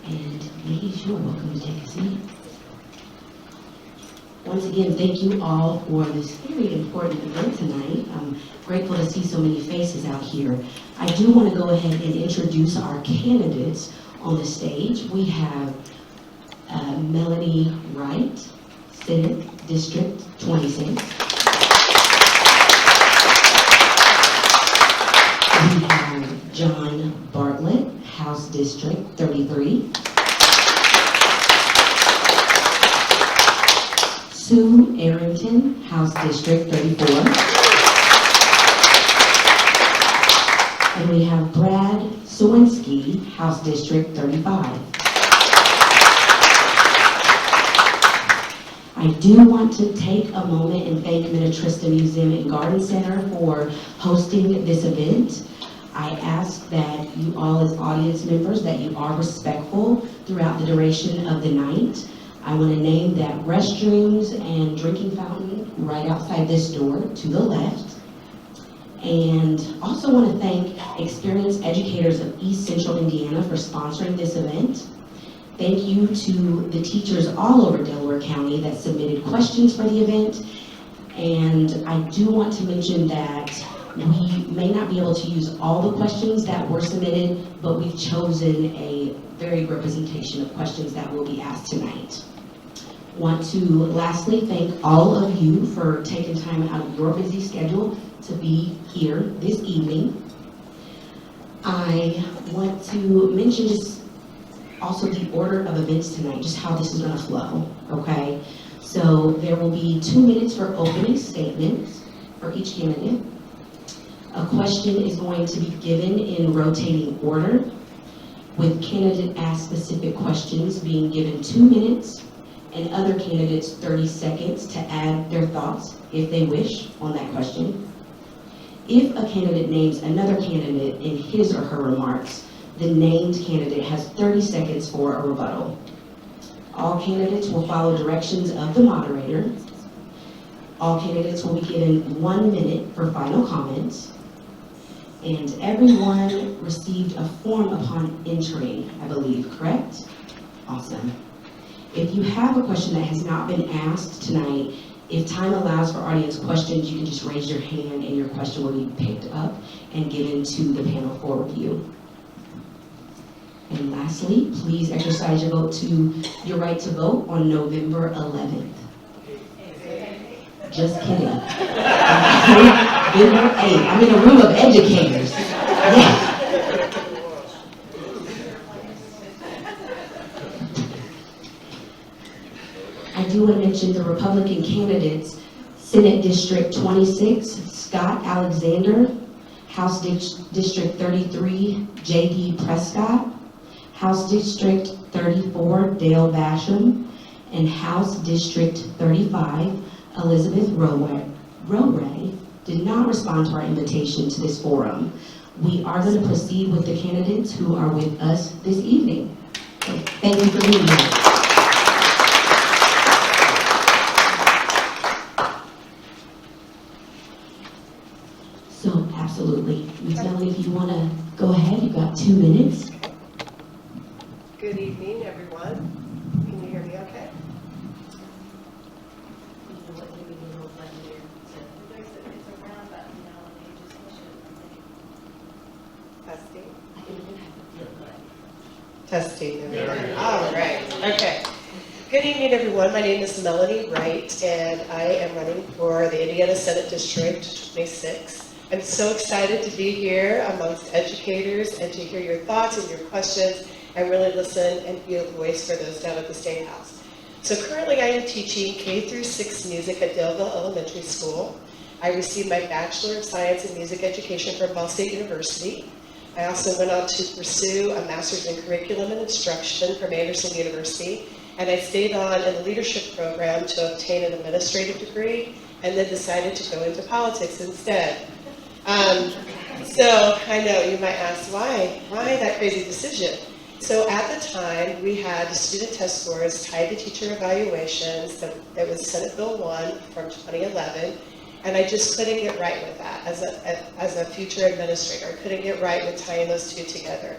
And ladies, you're welcome to take a seat. Once again, thank you all for this very important event tonight. I'm grateful to see so many faces out here. I do want to go ahead and introduce our candidates on the stage. We have Melanie Wright, Senate District 26. We have John Bartlett, House District 33. Sue Errington, House District 34. And we have Brad Sowinski, House District 35. I do want to take a moment and thank Minnetrista Museum and Garden Center for hosting this event. I ask that you all as audience members that you are respectful throughout the duration of the night. I want to name that restrooms and drinking fountain right outside this door to the left. And also want to thank experienced educators of East Central Indiana for sponsoring this event. Thank you to the teachers all over Delaware County that submitted questions for the event. And I do want to mention that we may not be able to use all the questions that were submitted, but we've chosen a varied representation of questions that will be asked tonight. Want to lastly thank all of you for taking time out of your busy schedule to be here this evening. I want to mention just also the order of events tonight, just how this is going to flow, okay? So there will be 2 minutes for opening statements for each candidate. A question is going to be given in rotating order, with candidate asked specific questions being given 2 minutes, and other candidates 30 seconds to add their thoughts, if they wish, on that question. If a candidate names another candidate in his or her remarks, the named candidate has 30 seconds for a rebuttal. All candidates will follow directions of the moderator. All candidates will be given 1 minute for final comments. And everyone received a form upon entering, I believe, correct? Awesome. If you have a question that has not been asked tonight, if time allows for audience questions, you can just raise your hand and your question will be picked up and given to the panel for review. And lastly, please exercise your right to vote on November 11th. Just kidding. November 8th. I'm in a room of educators. Yeah. I do want to mention the Republican candidates. Senate District 26, Scott Alexander. House District 33, J.D. Prescott. House District 34, Dale Basham. And House District 35, Elizabeth Rowray did not respond to our invitation to this forum. We are going to proceed with the candidates who are with us this evening. So, thank you for being here. So, absolutely. Ms. Melanie, if you want to go ahead, you've got 2 minutes. Good evening, everyone. Can you hear me okay? Testing. All right. Okay. Good evening, everyone. My name is Melanie Wright, and I am running for the Indiana Senate District 26. I'm so excited to be here amongst educators and to hear your thoughts and your questions and really listen and be a voice for those down at the State House. So currently I am teaching K through 6 music at Daleville Elementary School. I received my Bachelor of Science in Music Education from Ball State University. I also went on to pursue a Master's in Curriculum and Instruction from Anderson University, and I stayed on in the leadership program to obtain an administrative degree, and then decided to go into politics instead. So I know you might ask, why that crazy decision? So at the time, we had student test scores tied to teacher evaluations. That was Senate Bill 1 from 2011. And I just couldn't get right with that as a future administrator. I couldn't get right with tying those two together.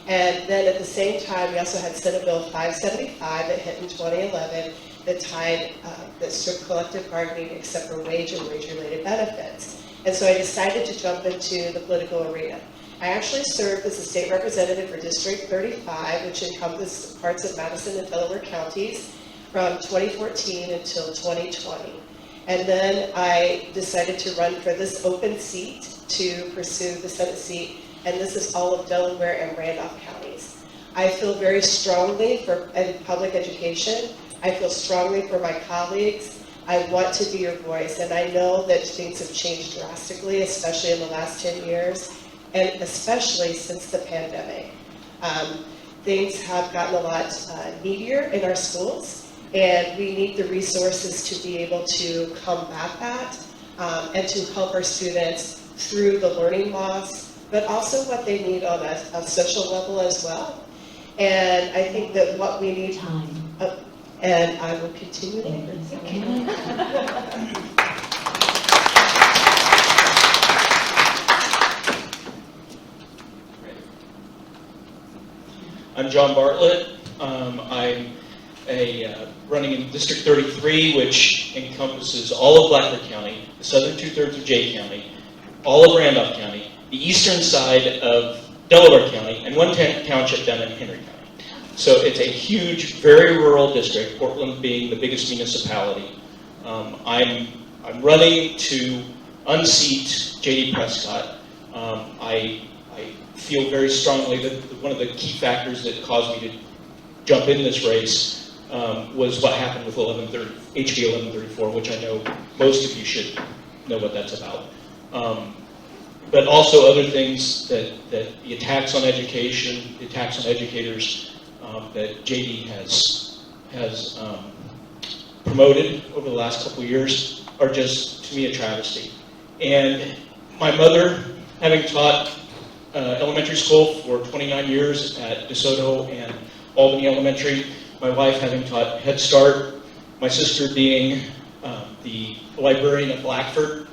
And then at the same time, we also had Senate Bill 575 that hit in 2011 that tied, that strict collective bargaining except for wage and wage-related benefits. And so I decided to jump into the political arena. I actually served as a state representative for District 35, which encompasses parts of Madison and Delaware counties from 2014 until 2020. And then I decided to run for this open seat to pursue the Senate seat, and this is all of Delaware and Randolph counties. I feel very strongly for public education. I feel strongly for my colleagues. I want to be your voice, and I know that things have changed drastically, especially in the last 10 years, and especially since the pandemic. Things have gotten a lot needier in our schools, and we need the resources to be able to combat that and to help our students through the learning loss, but also what they need on a social level as well. And I think that what we need, and I will continue later. I'm John Bartlett. I'm running in District 33, which encompasses all of Blackford County, the southern two-thirds of Jay County, all of Randolph County, the eastern side of Delaware County, and one township down in Henry County. So it's a huge, very rural district, Portland being the biggest municipality. I'm running to unseat J.D. Prescott. I feel very strongly that one of the key factors that caused me to jump in this race was what happened with HB 1134, which I know most of you should know what that's about. But also other things that the attacks on education, the attacks on educators that JD has promoted over the last couple of years are just, to me, a travesty. And my mother, having taught elementary school for 29 years at DeSoto and Albany Elementary, my wife having taught Head Start, my sister being the librarian at Blackford,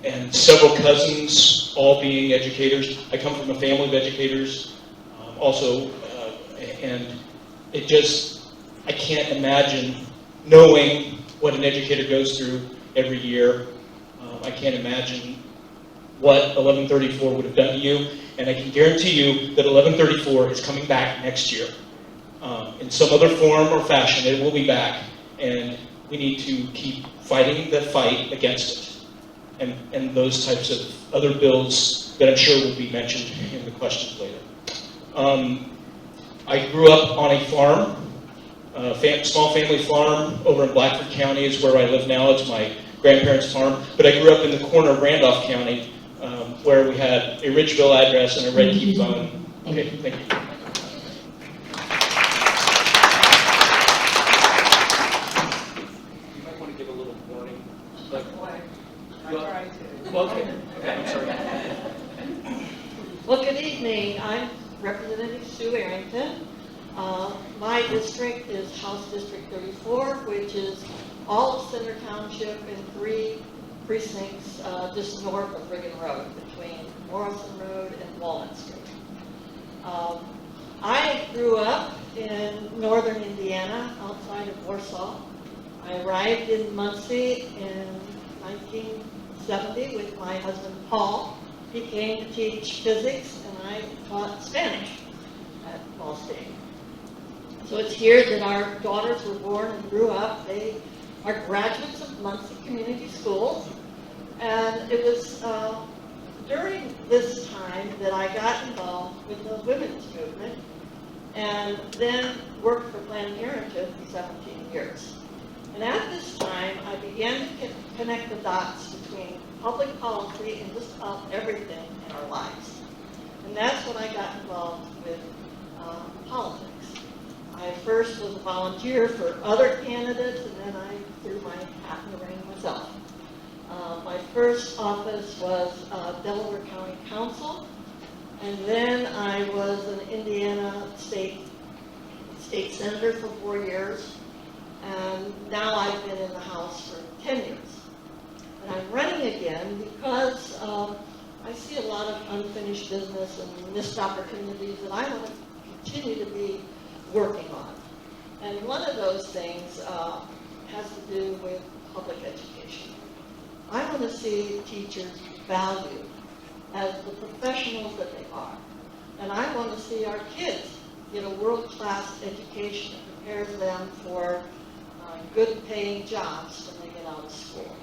and several cousins all being educators. I come from a family of educators also, and it just, I can't imagine knowing what an educator goes through every year. I can't imagine what 1134 would have done to you, and I can guarantee you that 1134 is coming back next year. In some other form or fashion, it will be back, and we need to keep fighting the fight against it. And those types of other bills that I'm sure will be mentioned in the questions later. I grew up on a farm, small family farm over in Blackford County is where I live now. It's my grandparents' farm, but I grew up in the corner of Randolph County, where we had a Ridgeville address and a Red Key phone. Okay, thank you. You might want to give a little warning. Okay, I'm sorry. Well, good evening. I'm Representative Sue Errington. My district is House District 34, which is all of Center Township and 3 precincts just north of Brigham Road, between Morrison Road and Walnut Street. I grew up in northern Indiana, outside of Warsaw. I arrived in Muncie in 1970 with my husband Paul. He came to teach physics, and I taught Spanish at Ball State. So it's here that our daughters were born and grew up. They are graduates of Muncie Community Schools, and it was during this time that I got involved with the women's movement, and then worked for Planned Parenthood for 17 years. And at this time, I began to connect the dots between public policy and just about everything in our lives. And that's when I got involved with politics. I first was a volunteer for other candidates, and then I threw my hat in the ring myself. My first office was Delaware County Council, and then I was an Indiana state senator for 4 years, and now I've been in the House for 10 years. And I'm running again because I see a lot of unfinished business and missed opportunities that I want to continue to be working on. And one of those things has to do with public education. I want to see teachers valued as the professionals that they are. And I want to see our kids get a world-class education that prepares them for good paying jobs when they get out of school.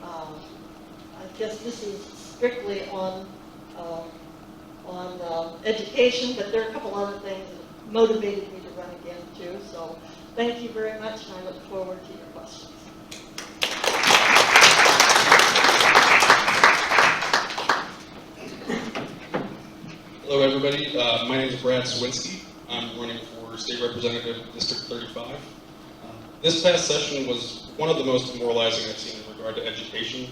I guess this is strictly on education, but there are a couple other things that motivated me to run again too. So thank you very much, and I look forward to your questions. Hello, everybody. My name is Brad Sowinski. I'm running for State Representative District 35. This past session was one of the most demoralizing I've seen in regard to education,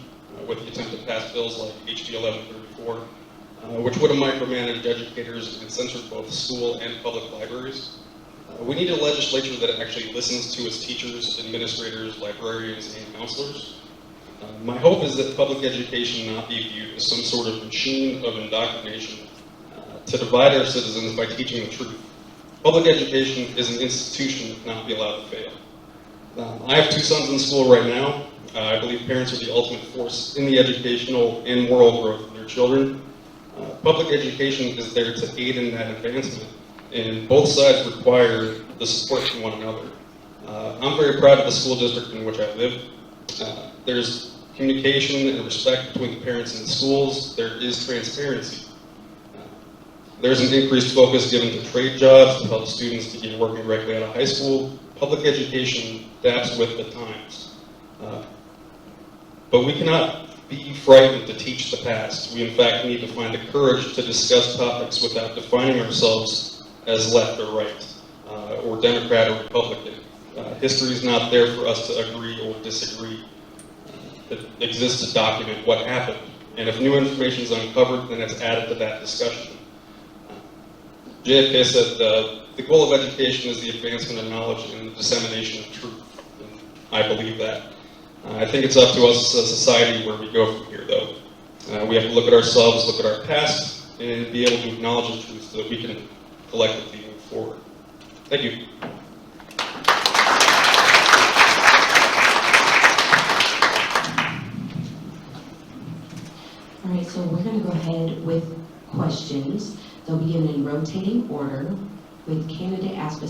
with the attempt to pass bills like HB 1134, which would have micromanaged educators and censored both school and public libraries. We need a legislature that actually listens to its teachers, administrators, librarians, and counselors. My hope is that public education not be viewed as some sort of machine of indoctrination to divide our citizens by teaching the truth. Public education is an institution that cannot be allowed to fail. I have 2 sons in school right now. I believe parents are the ultimate force in the educational and moral growth of their children. Public education is there to aid in that advancement, and both sides require the support from one another. I'm very proud of the school district in which I live. There's communication and respect between the parents and the schools. There is transparency. There's an increased focus given to trade jobs to help students begin working directly out of high school. Public education adapts with the times. But we cannot be frightened to teach the past. We in fact need to find the courage to discuss topics without defining ourselves as left or right, or Democrat or Republican. History is not there for us to agree or disagree. It exists to document what happened. And if new information is uncovered, then it's added to that discussion. JFK said the goal of education is the advancement of knowledge and the dissemination of truth. And I believe that. I think it's up to us as a society where we go from here, though. We have to look at ourselves, look at our past, and be able to acknowledge the truth so that we can collectively move forward. Thank you. All right, so we're going to go ahead with questions. They'll be in rotating order, with candidate asked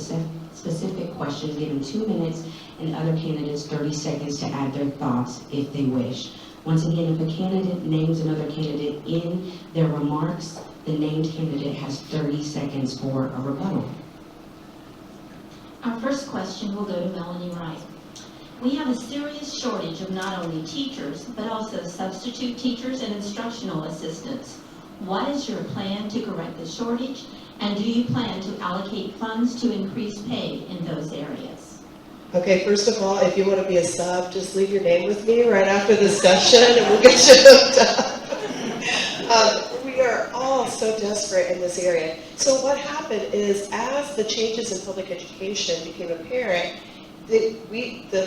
specific questions given 2 minutes, and other candidates 30 seconds to add their thoughts if they wish. Once again, if a candidate names another candidate in their remarks, the named candidate has 30 seconds for a rebuttal. Our first question will go to Melanie Wright. We have a serious shortage of not only teachers, but also substitute teachers and instructional assistants. What is your plan to correct the shortage, and do you plan to allocate funds to increase pay in those areas? Okay, first of all, if you want to be a sub, just leave your name with me right after this session and we'll get you hooked up. We are all so desperate in this area. So what happened is, as the changes in public education became apparent, the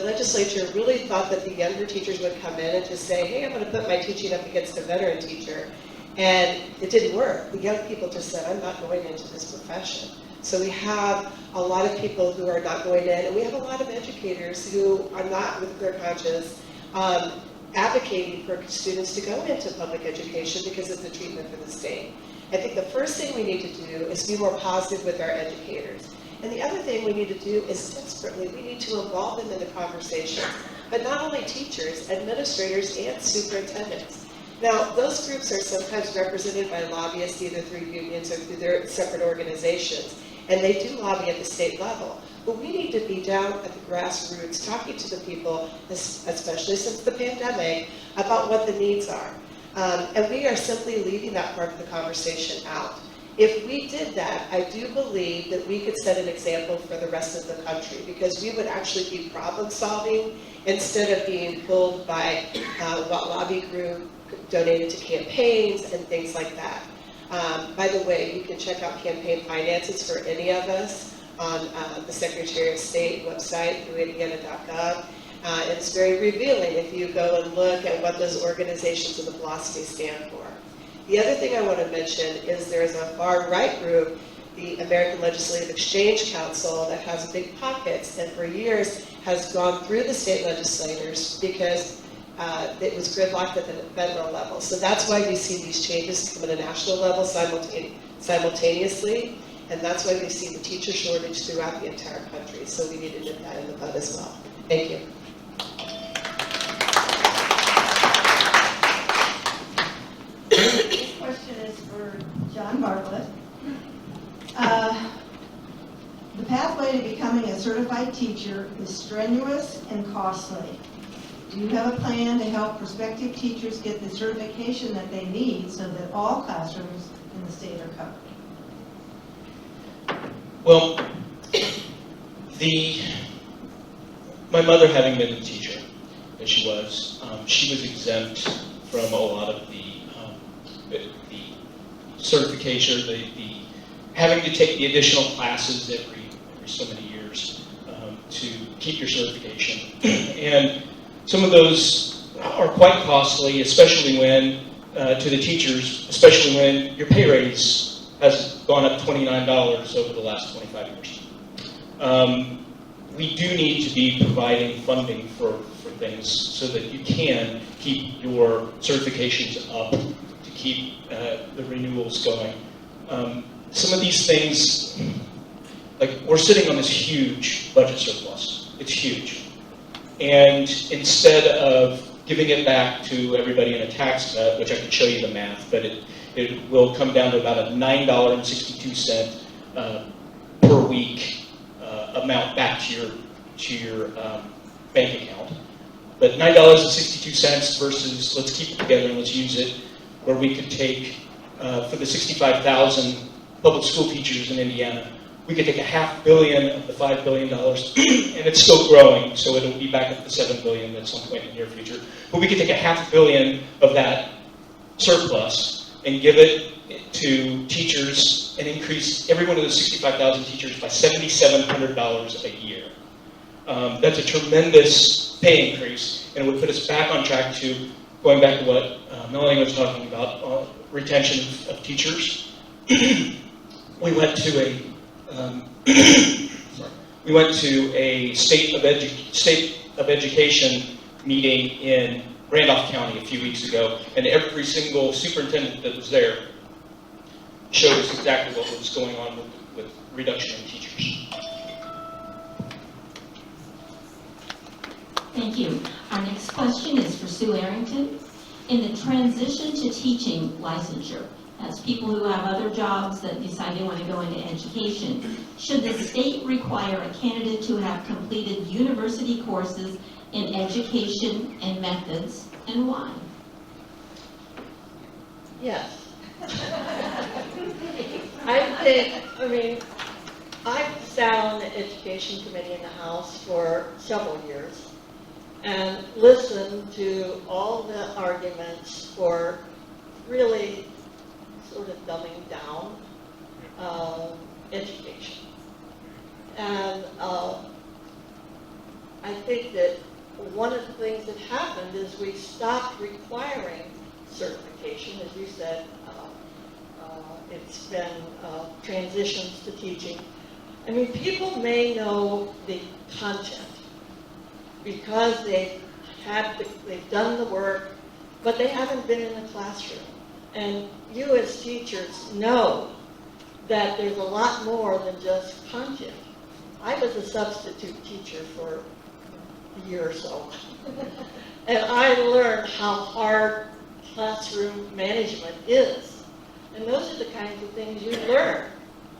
legislature really thought that the younger teachers would come in and just say, hey, I'm going to put my teaching up against a veteran teacher. And it didn't work. The young people just said, I'm not going into this profession. So we have a lot of people who are not going in, and we have a lot of educators who are not, with their conscience, advocating for students to go into public education because of the treatment for the state. I think the first thing we need to do is be more positive with our educators. And the other thing we need to do is desperately, we need to involve them in the conversation. But not only teachers, administrators, and superintendents. Now, those groups are sometimes represented by lobbyists, either through unions or through their separate organizations, and they do lobby at the state level. But we need to be down at the grassroots, talking to the people, especially since the pandemic, about what the needs are. And we are simply leaving that part of the conversation out. If we did that, I do believe that we could set an example for the rest of the country, because we would actually be problem solving instead of being pulled by what lobby group donated to campaigns and things like that. By the way, you can check out campaign finances for any of us on the Secretary of State website, newindiana.gov. It's very revealing if you go and look at what those organizations and the philosophies stand for. The other thing I want to mention is there's a far-right group, the American Legislative Exchange Council, that has big pockets and for years has gone through the state legislators because it was gridlocked at the federal level. So that's why we see these changes come at a national level simultaneously, and that's why we see the teacher shortage throughout the entire country. So we need to nip that in the bud as well. Thank you. This question is for John Bartlett. The pathway to becoming a certified teacher is strenuous and costly. Do you have a plan to help prospective teachers get the certification that they need so that all classrooms in the state are covered? Well, my mother having been a teacher, as she was exempt from a lot of the certification, the having to take the additional classes every so many years to keep your certification. And some of those are quite costly, especially when, to the teachers, especially when your pay raise has gone up $29 over the last 25 years. We do need to be providing funding for things so that you can keep your certifications up, to keep the renewals going. Some of these things, like we're sitting on this huge budget surplus. It's huge. And instead of giving it back to everybody in a tax cut, which I could show you the math, but it will come down to about a $9.62 per week amount back to your bank account. But $9.62 versus let's keep it together and let's use it, where we could take for the 65,000 public school teachers in Indiana, we could take $500 million of the $5 billion, and it's still growing, so it'll be back up to $7 billion at some point in the near future. But we could take $500 million of that surplus and give it to teachers and increase every one of those 65,000 teachers by $7,700 a year. That's a tremendous pay increase, and it would put us back on track to going back to what Melanie was talking about, retention of teachers. We went to a state of education meeting in Randolph County a few weeks ago, and every single superintendent that was there showed us exactly what was going on with reduction in teachers. Thank you. Our next question is for Sue Errington. In the transition to teaching licensure, as people who have other jobs that decide they want to go into education, should the state require a candidate to have completed university courses in education and methods, and why? Yes. I've sat on the education committee in the House for several years and listened to all the arguments for really sort of dumbing down education. And I think that one of the things that happened is we stopped requiring certification. As you said, it's been transitions to teaching. I mean, people may know the content because they've done the work, but they haven't been in the classroom. And you as teachers know that there's a lot more than just content. I was a substitute teacher for a year or so. And I learned how hard classroom management is. And those are the kinds of things you learn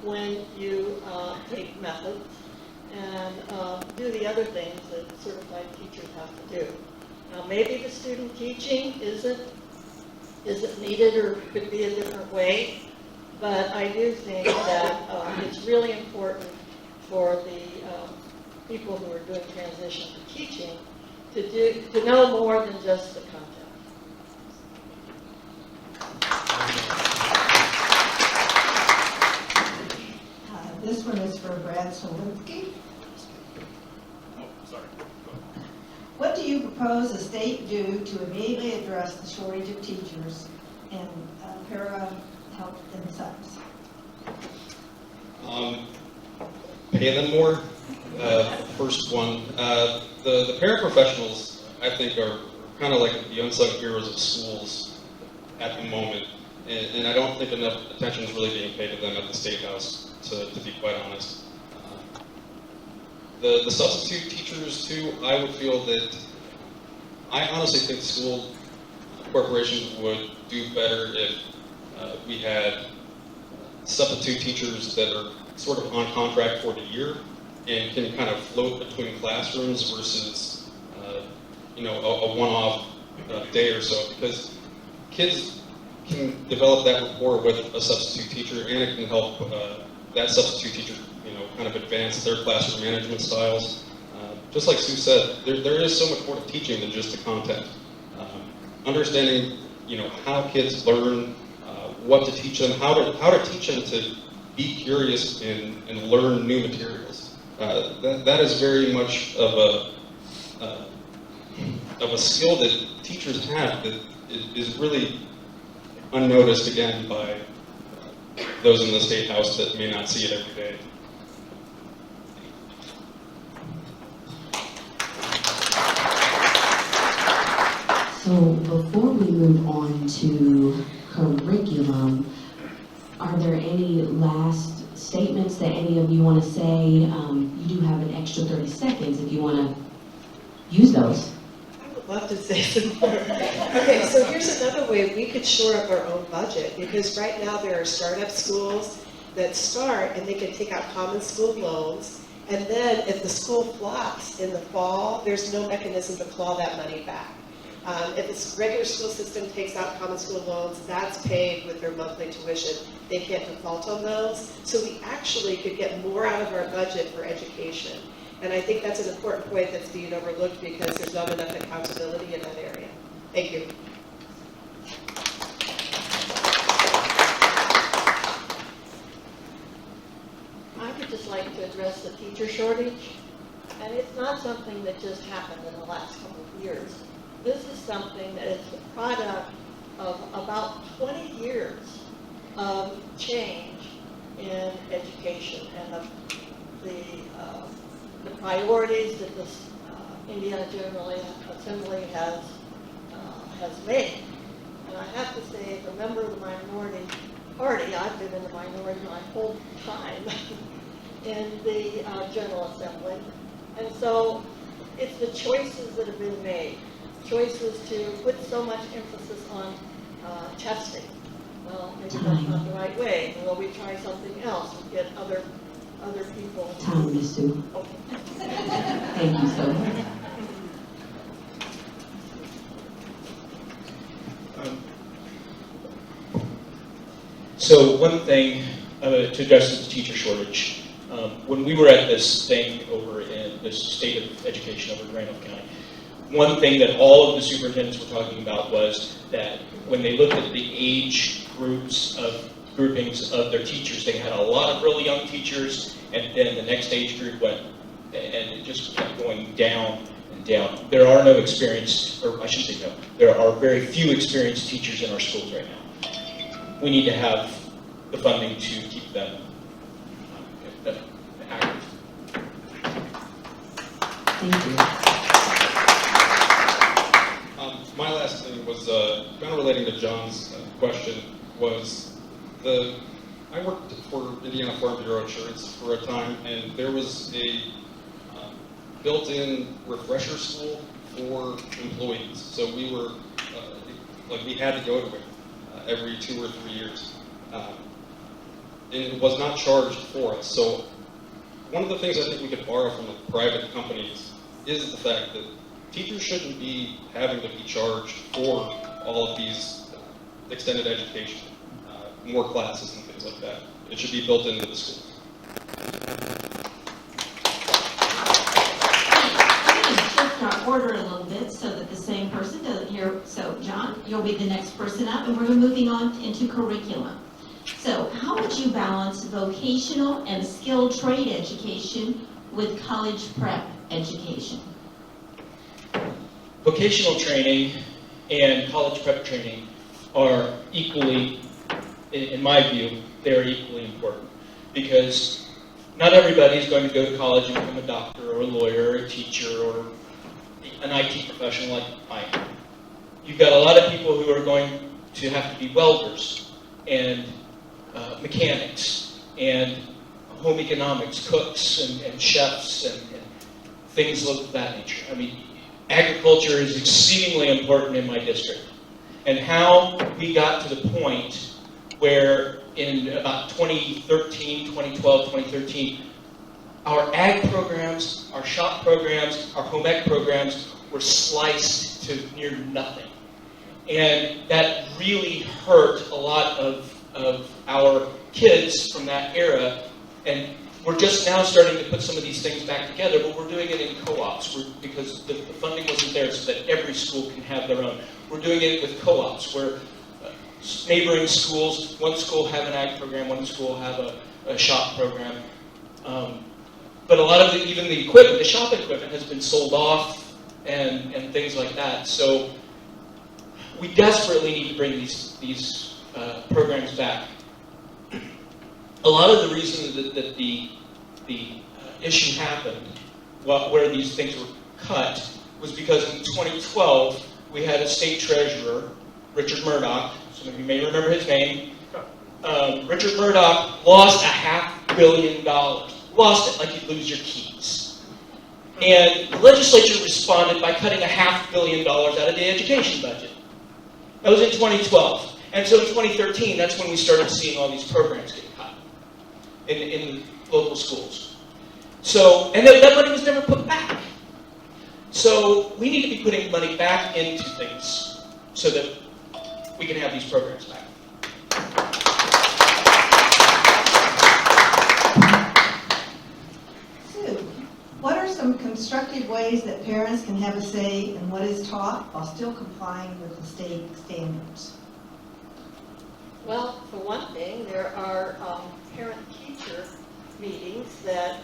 when you take methods and do the other things that certified teachers have to do. Now, maybe the student teaching isn't needed or could be a different way, but I do think that it's really important for the people who are doing transition to teaching to know more than just the content. This one is for Brad Sowinski. Oh, sorry. What do you propose the state do to immediately address the shortage of teachers and para help themselves? Pay them more. First one. The paraprofessionals, I think, are kind of like the unsung heroes of schools at the moment. And I don't think enough attention is really being paid to them at the State House, to be quite honest. The substitute teachers, too, I would feel that, I honestly think school corporations would do better if we had substitute teachers that are sort of on contract for the year and can kind of float between classrooms versus, a one-off day or so, because kids can develop that rapport with a substitute teacher, and it can help that substitute teacher, kind of advance their classroom management styles. Just like Sue said, there is so much more to teaching than just the content. Understanding, how kids learn, what to teach them, how to teach them to be curious and learn new materials. That is very much of a skill that teachers have that is really unnoticed, again, by those in the State House that may not see it every day. So before we move on to curriculum, are there any last statements that any of you want to say? You do have an extra 30 seconds if you want to use those. I would love to say some more. Okay, so here's another way we could shore up our own budget, because right now there are startup schools that start and they can take out common school loans, and then if the school flops in the fall, there's no mechanism to claw that money back. If the regular school system takes out common school loans, that's paid with their monthly tuition. They can't default on those. So we actually could get more out of our budget for education. And I think that's an important point that's being overlooked because there's not enough accountability in that area. Thank you. I would just like to address the teacher shortage. And it's not something that just happened in the last couple of years. This is something that is the product of about 20 years of change in education and the priorities that the Indiana General Assembly has made. And I have to say, as a member of the minority party, I've been in the minority my whole time in the General Assembly. And so it's the choices that have been made. Choices to put so much emphasis on testing. Well, maybe that's not the right way. Well, we try something else and get other people. Time, Ms. Sue. Okay. Thank you so much. So one thing to address the teacher shortage, when we were at this thing over in the state of education over in Randolph County, one thing that all of the superintendents were talking about was that when they looked at the age groupings of their teachers, they had a lot of really young teachers, and then the next age group went, and it just kept going down and down. There are no experienced, or I should say no, there are very few experienced teachers in our schools right now. We need to have the funding to keep them active. Thank you. My last thing was kind of relating to John's question was I worked for Indiana Farm Bureau Insurance for a time, and there was a built-in refresher school for employees. So we were we had to go to it every 2 or 3 years, and it was not charged for us. So one of the things I think we could borrow from the private companies is the fact that teachers shouldn't be having to be charged for all of these extended education, more classes and things like that. It should be built into the schools. I'm going to shift our order a little bit so that the same person doesn't hear. So, John, you'll be the next person up, and we're moving on into curriculum. So, how would you balance vocational and skilled trade education with college prep education? Vocational training and college prep training are equally, in my view, they're equally important. Because not everybody is going to go to college and become a doctor or a lawyer or a teacher or an IT professional like I am. You've got a lot of people who are going to have to be welders and mechanics and home economics, cooks and chefs and things of that nature. I mean, agriculture is exceedingly important in my district. And how we got to the point where in about 2013, 2012, 2013, our ag programs, our shop programs, our home ec programs were sliced to near nothing. And that really hurt a lot of our kids from that era. And we're just now starting to put some of these things back together, but we're doing it in co-ops because the funding wasn't there so that every school can have their own. We're doing it with co-ops where neighboring schools, one school have an ag program, one school have a shop program. But a lot of even the equipment, the shop equipment has been sold off and things like that. So we desperately need to bring these programs back. A lot of the reason that the issue happened, where these things were cut, was because in 2012 we had a state treasurer, Richard Murdoch. Some of you may remember his name. Richard Murdoch lost $500 million. Lost it like you'd lose your keys. And the legislature responded by cutting $500 million out of the education budget. That was in 2012. And so in 2013, that's when we started seeing all these programs get cut in local schools. So, and that money was never put back. So we need to be putting money back into things so that we can have these programs back. Sue, what are some constructive ways that parents can have a say in what is taught while still complying with the state standards? Well, for one thing, there are parent-teacher meetings that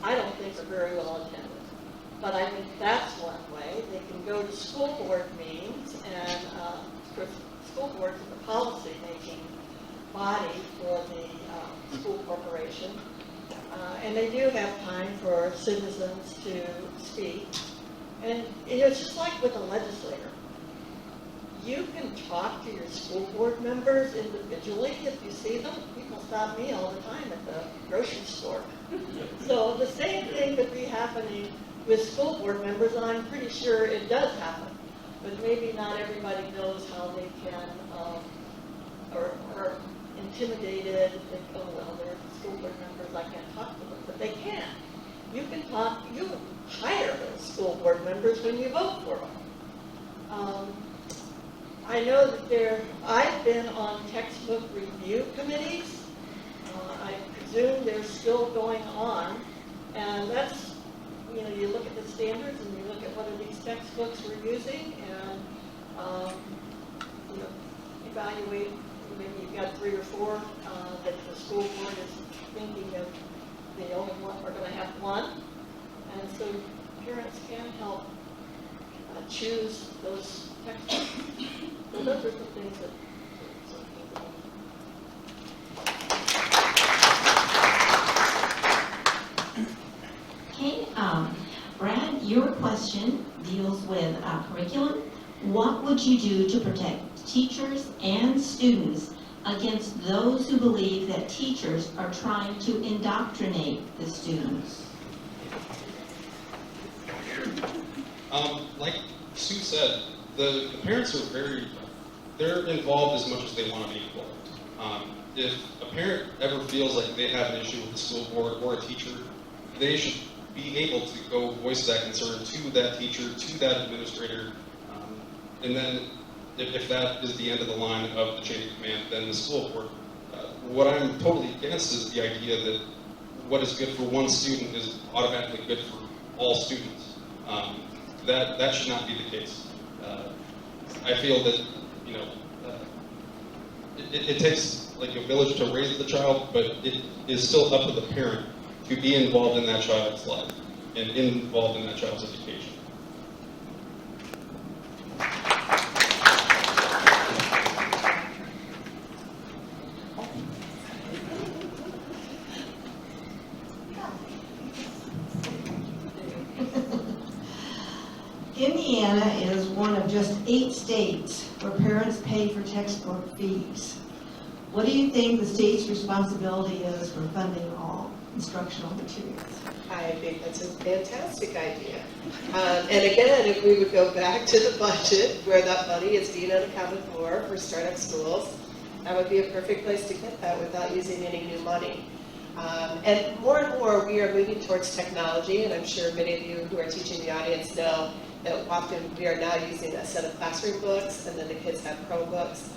I don't think are very well attended. But I think that's one way. They can go to school board meetings, and school board is the policy-making body for the school corporation. And they do have time for citizens to speak. And it's just like with a legislator. You can talk to your school board members individually if you see them. People stop me all the time at the grocery store. So the same thing could be happening with school board members, and I'm pretty sure it does happen. But maybe not everybody knows how they can, or are intimidated, think, oh, well, they're school board members, I can't talk to them. But they can. You can talk, you hire those school board members when you vote for them. I know that I've been on textbook review committees. I presume they're still going on. And that's, you look at the standards and you look at what are these textbooks we're using and, evaluate, maybe you've got 3 or 4 that the school board is thinking of, they only are going to have one. And so parents can help choose those textbooks. So those are the things that Okay, Brad, your question deals with curriculum. What would you do to protect teachers and students against those who believe that teachers are trying to indoctrinate the students? Like Sue said, the parents are they're involved as much as they want to be involved. If a parent ever feels like they have an issue with the school board or a teacher, they should be able to go voice that concern to that teacher, to that administrator, and then if that is the end of the line of the chain of command, then the school board. What I'm totally against is the idea that what is good for one student is automatically good for all students. That should not be the case. I feel that it takes like a village to raise the child, but it is still up to the parent to be involved in that child's life and involved in that child's education. Indiana is one of just 8 states where parents pay for textbook fees. What do you think the state's responsibility is for funding all instructional materials? I think that's a fantastic idea. And again, if we would go back to the budget where that money is being unaccounted for startup schools, that would be a perfect place to get that without using any new money. And more, we are moving towards technology, and I'm sure many of you who are teaching the audience know that often we are now using a set of classroom books, and then the kids have Chromebooks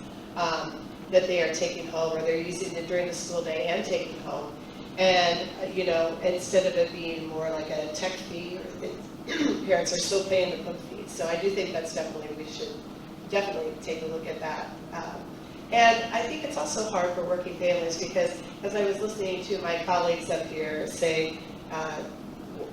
that they are taking home, or they're using it during the school day and taking home. And, you know, instead of it being more like a tech fee, parents are still paying the book fees. So I do think that's definitely, we should definitely take a look at that. And I think it's also hard for working families because as I was listening to my colleagues up here say,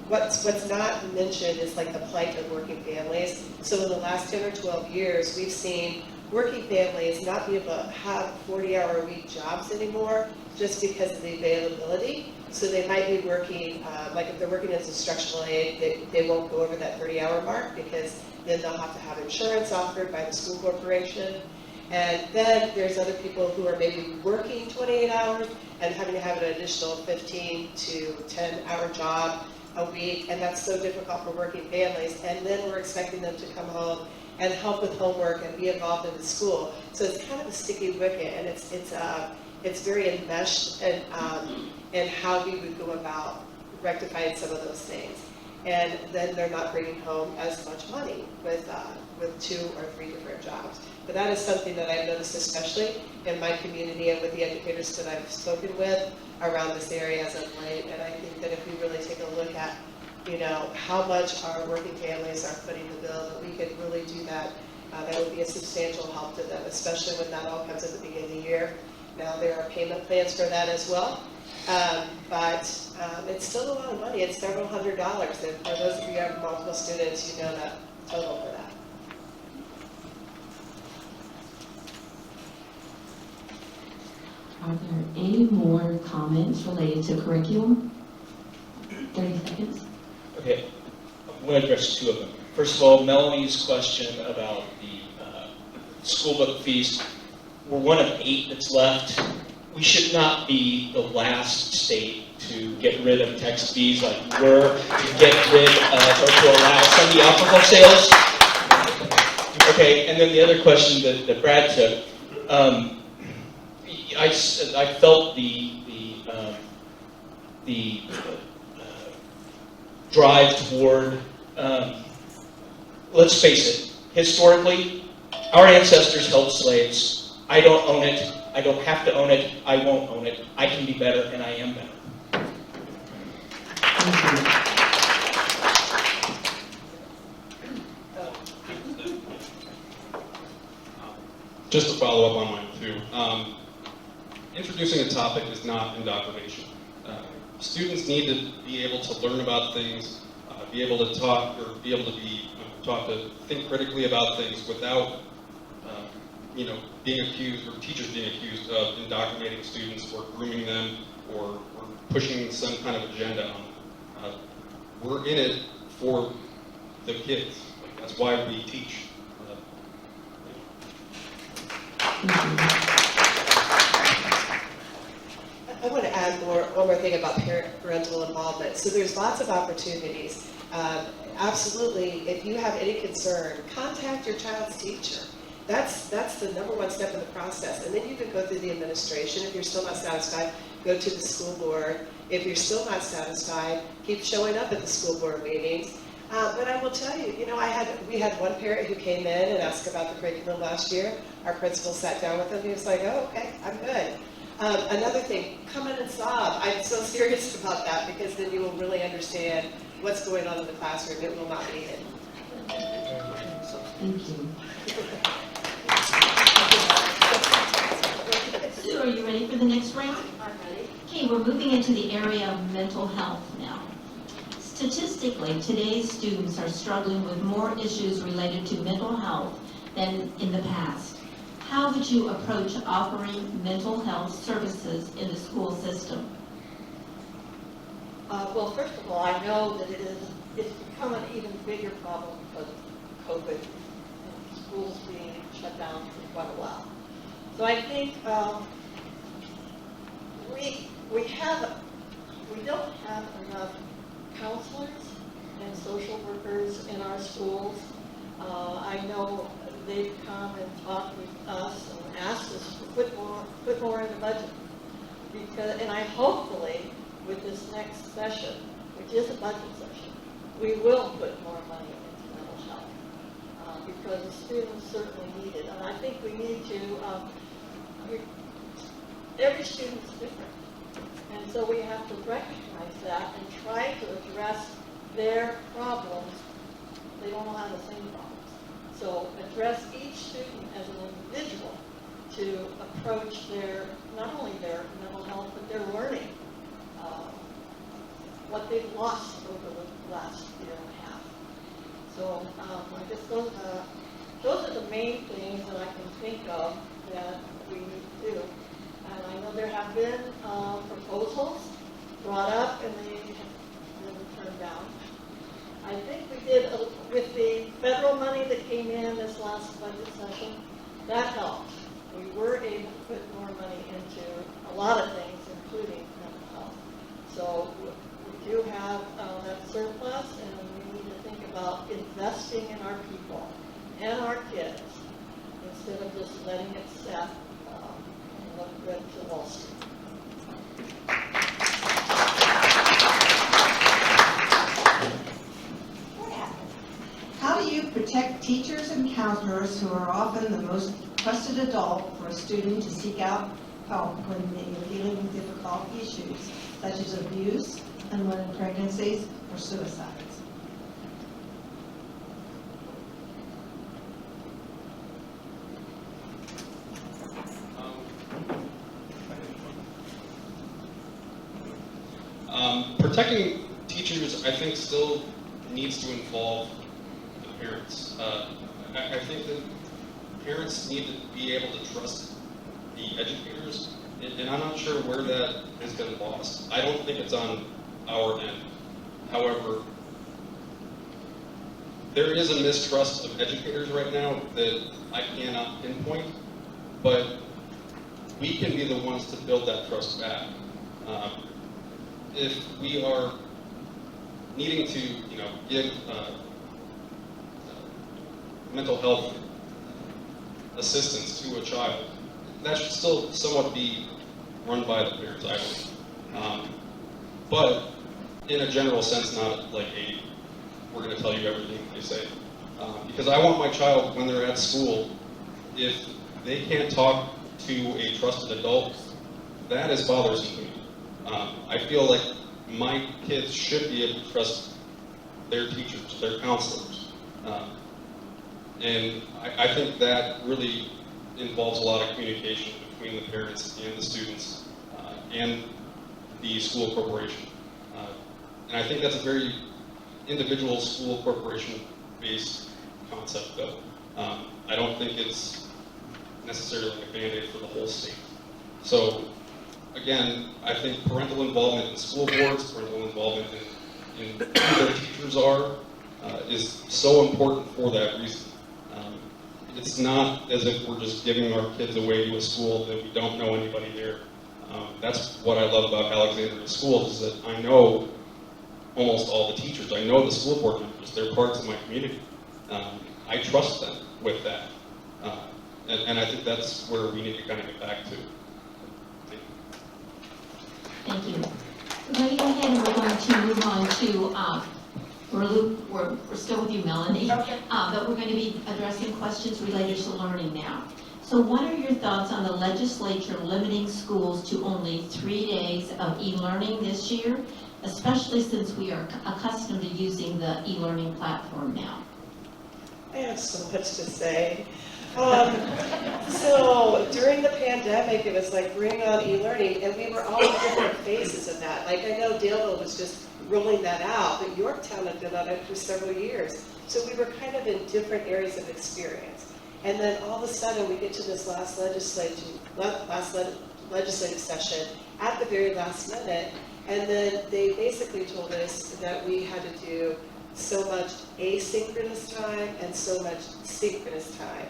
what's not mentioned is like the plight of working families. So in the last 10 or 12 years, we've seen working families not be able to have 40-hour-a-week jobs anymore just because of the availability. So they might be working, like if they're working as instructional aide, they won't go over that 30-hour mark because then they'll have to have insurance offered by the school corporation. And then there's other people who are maybe working 28 hours and having to have an additional 15 to 10-hour job a week, and that's so difficult for working families. And then we're expecting them to come home and help with homework and be involved in the school. So it's kind of a sticky wicket, and it's very enmeshed in how we would go about rectifying some of those things. And then they're not bringing home as much money with 2 or 3 different jobs. But that is something that I've noticed, especially in my community and with the educators that I've spoken with around this area as of late. And I think that if we really take a look at, you know, how much our working families are putting the bill, that we could really do that. That would be a substantial help to them, especially when that all comes at the beginning of the year. Now there are payment plans for that as well. But it's still a lot of money. It's several $100s. And for those of you who have multiple students, you know that total for that. Are there any more comments related to curriculum? 30 seconds. Okay, I'm going to address 2 of them. First of all, Melanie's question about the school book fees. We're one of 8 that's left. We should not be the last state to get rid of text fees like we were, to get rid of, or to allow Sunday alcohol sales. Okay, and then the other question that Brad took, I felt the drive toward, let's face it, historically, our ancestors held slaves. I don't own it. I don't have to own it. I won't own it. I can be better, and I am better. Just to follow up on mine too, introducing a topic is not indoctrination. Students need to be able to learn about things, be able to talk, or be able to be taught to think critically about things without, being accused, or teachers being accused of indoctrinating students or grooming them or pushing some kind of agenda on them. We're in it for the kids. That's why we teach. I want to add one more thing about parental involvement. So there's lots of opportunities. Absolutely, if you have any concern, contact your child's teacher. That's the #1 step in the process. And then you can go through the administration. If you're still not satisfied, go to the school board. If you're still not satisfied, keep showing up at the school board meetings. But I will tell you, we had one parent who came in and asked about the curriculum last year. Our principal sat down with him. He was like, "Oh, okay, I'm good." Another thing, come in and sob. I'm so serious about that because then you will really understand what's going on in the classroom. It will not be hidden. Thank you. Sue, are you ready for the next round? I'm ready. Okay, we're moving into the area of mental health now. Statistically, today's students are struggling with more issues related to mental health than in the past. How would you approach offering mental health services in the school system? Well, first of all, I know that it's become an even bigger problem because COVID, and schools being shut down for quite a while. So I think we don't have enough counselors and social workers in our schools. I know they've come and talked with us and asked us to put more in the budget. And I hopefully, with this next session, which is a budget session, we will put more money into mental health, because the students certainly need it. And I think we need to, every student's different. And so we have to recognize that and try to address their problems. They don't all have the same problems. So address each student as an individual to approach not only their mental health, but their learning, what they've lost over the last year and a half. So I guess those are the main things that I can think of that we need to do. And I know there have been proposals brought up and they have been turned down. I think we did, with the federal money that came in this last budget session, that helped. We were able to put more money into a lot of things, including mental health. So we do have that surplus, and we need to think about investing in our people and our kids instead of just letting it set and look good to Wall Street. How do you protect teachers and counselors who are often the most trusted adult for a student to seek out help when they are dealing with difficult issues, such as abuse, unwanted pregnancies, or suicides? Protecting teachers, I think, still needs to involve the parents. I think that parents need to be able to trust the educators, and I'm not sure where that has been lost. I don't think it's on our end. However, there is a mistrust of educators right now that I cannot pinpoint, but we can be the ones to build that trust back. If we are needing to, give mental health assistance to a child, that should still somewhat be run by the parents, I believe. But in a general sense, not like we're going to tell you everything they say. Because I want my child, when they're at school, if they can't talk to a trusted adult, that is bothersome to me. I feel like my kids should be able to trust their teachers, their counselors. And I think that really involves a lot of communication between the parents and the students and the school corporation. And I think that's a very individual school corporation-based concept, though. I don't think it's necessarily like a Band-Aid for the whole state. So, again, I think parental involvement in school boards, parental involvement in who their teachers are, is so important for that reason. It's not as if we're just giving our kids away to a school that we don't know anybody there. That's what I love about Alexandria Schools, is that I know almost all the teachers. I know the school board members. They're parts of my community. I trust them with that. And I think that's where we need to kind of get back to. Thank you. We're going to go ahead and we're going to move on to, we're still with you, Melanie. Okay. But we're going to be addressing questions related to learning now. So what are your thoughts on the legislature limiting schools to only 3 days of e-learning this year, especially since we are accustomed to using the e-learning platform now? I have so much to say. So during the pandemic, it was like bring on e-learning, and we were all in different phases of that. Like I know Delaware was just rolling that out, but Yorktown had been on it for several years. So we were kind of in different areas of experience. And then all of a sudden we get to this last legislative session at the very last minute, And then they basically told us that we had to do so much asynchronous time and so much synchronous time.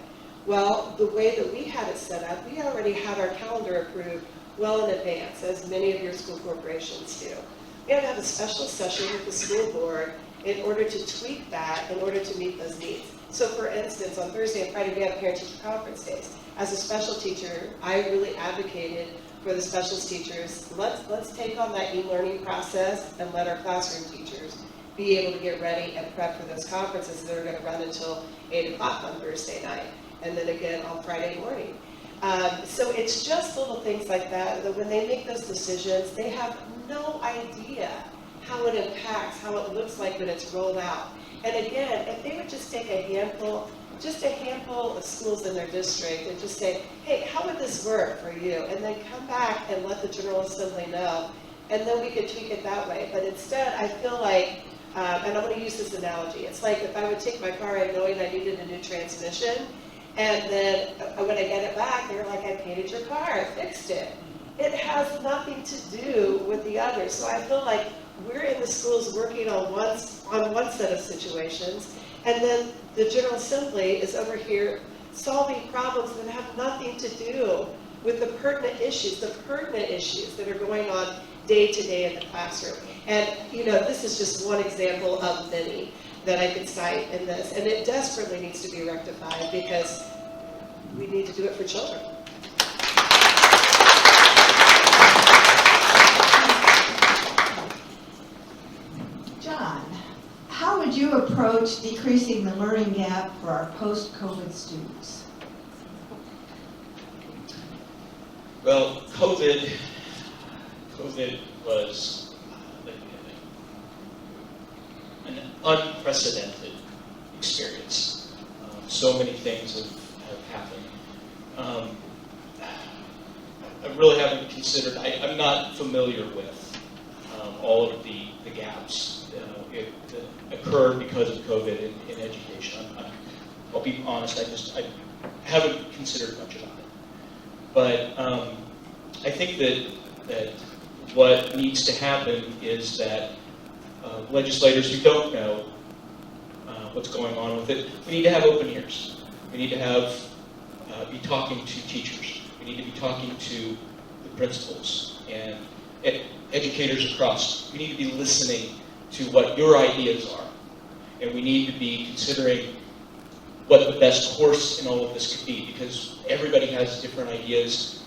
Well, the way that we had it set up, we already had our calendar approved well in advance, as many of your school corporations do. We had to have a special session with the school board in order to tweak that, in order to meet those needs. So for instance, on Thursday and Friday, we have parent-teacher conference days. As a special teacher, I really advocated for the specialist teachers, let's take on that e-learning process and let our classroom teachers be able to get ready and prep for those conferences that are going to run until 8 o'clock on Thursday night, and then again on Friday morning. So it's just little things like that when they make those decisions, they have no idea how it impacts, how it looks like when it's rolled out. And again, if they would just take a handful of schools in their district and just say, hey, how would this work for you? And then come back and let the General Assembly know, and then we could tweak it that way. But instead, I feel like, and I'm going to use this analogy, it's like if I would take my car in knowing I needed a new transmission, and then when I get it back, they're like, I painted your car, I fixed it. It has nothing to do with the other. So I feel like we're in the schools working on one set of situations, and then the General Assembly is over here solving problems that have nothing to do with the pertinent issues that are going on day to day in the classroom. And this is just one example of many that I could cite in this, and it desperately needs to be rectified because we need to do it for children. John, how would you approach decreasing the learning gap for our post-COVID students? Well, COVID was an unprecedented experience. So many things have happened. I really haven't considered, I'm not familiar with all of the gaps that occurred because of COVID in education. I'll be honest, I haven't considered much about it. But I think that what needs to happen is that legislators who don't know what's going on with it, we need to have open ears. We need to have be talking to teachers. We need to be talking to the principals and educators across. We need to be listening to what your ideas are, and we need to be considering what the best course in all of this could be, because everybody has different ideas.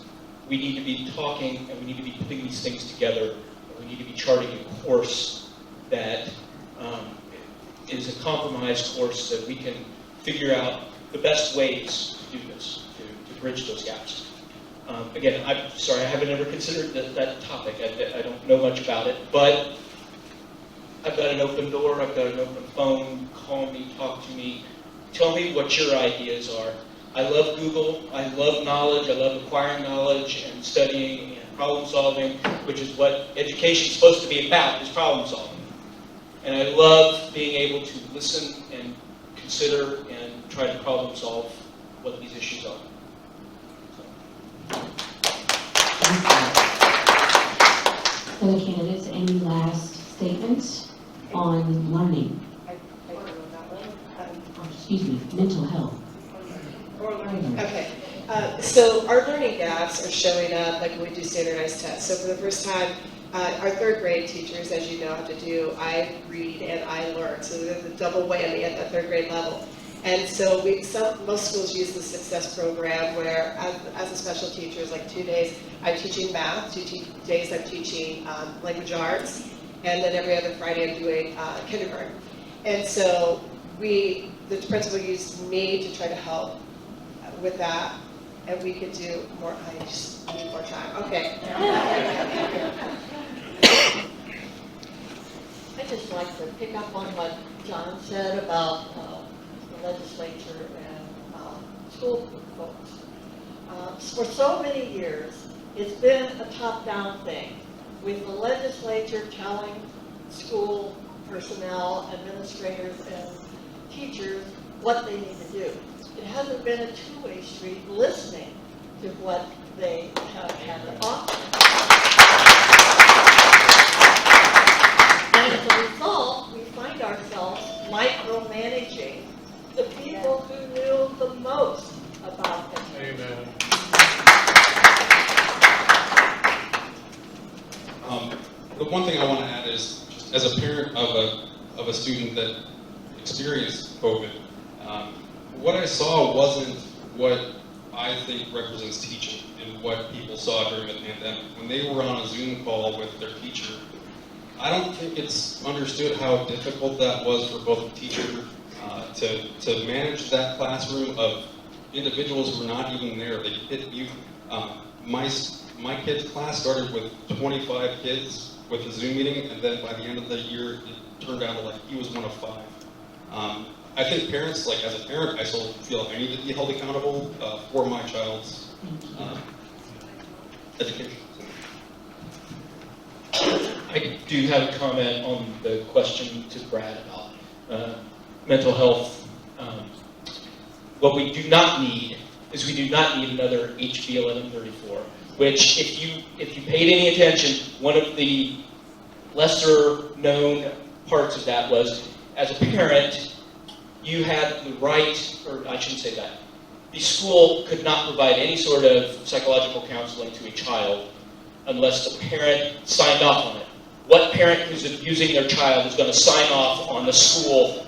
We need to be talking, and we need to be putting these things together, and we need to be charting a course that is a compromised course that we can figure out the best ways to do this, to bridge those gaps. Again, I'm sorry, I haven't ever considered that topic. I don't know much about it, but I've got an open door, I've got an open phone. Call me, talk to me, tell me what your ideas are. I love Google, I love knowledge, I love acquiring knowledge and studying and problem solving, which is what education is supposed to be about, is problem solving. And I love being able to listen and consider and try to problem solve what these issues are. For the candidates, any last statements on learning? Excuse me, mental health. Okay, so our learning gaps are showing up like when we do standardized tests. So for the first time, our third grade teachers, as you know, have to do I read and I learn. So they're the double whammy at that third grade level. And so most schools use the success program where as a special teacher, it's like 2 days I'm teaching math, 2 days I'm teaching language arts, and then every other Friday I'm doing kindergarten. And so the principal used me to try to help with that, and we could do more. I just need more time. Okay. I'd just like to pick up on what John said about the legislature and school folks. For so many years, it's been a top-down thing, with the legislature telling school personnel, administrators, and teachers what they need to do. It hasn't been a two-way street listening to what they have had to offer. managing the people who knew the most about them. Amen. The one thing I want to add is, just as a parent of a student that experienced COVID, what I saw wasn't what I think represents teaching and what people saw during the pandemic. When they were on a Zoom call with their teacher, I don't think it's understood how difficult that was for both the teacher to manage that classroom of individuals who were not even there. They hit you. My kid's class started with 25 kids with a Zoom meeting, and then by the end of the year, it turned out like he was one of 5. I think parents, like as a parent, I still feel I need to be held accountable for my child's education. I do have a comment on the question to Brad about mental health. What we do not need is we do not need another HB 1134, which if you paid any attention, one of the lesser known parts of that was, as a parent, you had the right, or I shouldn't say that, the school could not provide any sort of psychological counseling to a child unless the parent signed off on it. What parent who's abusing their child is going to sign off on the school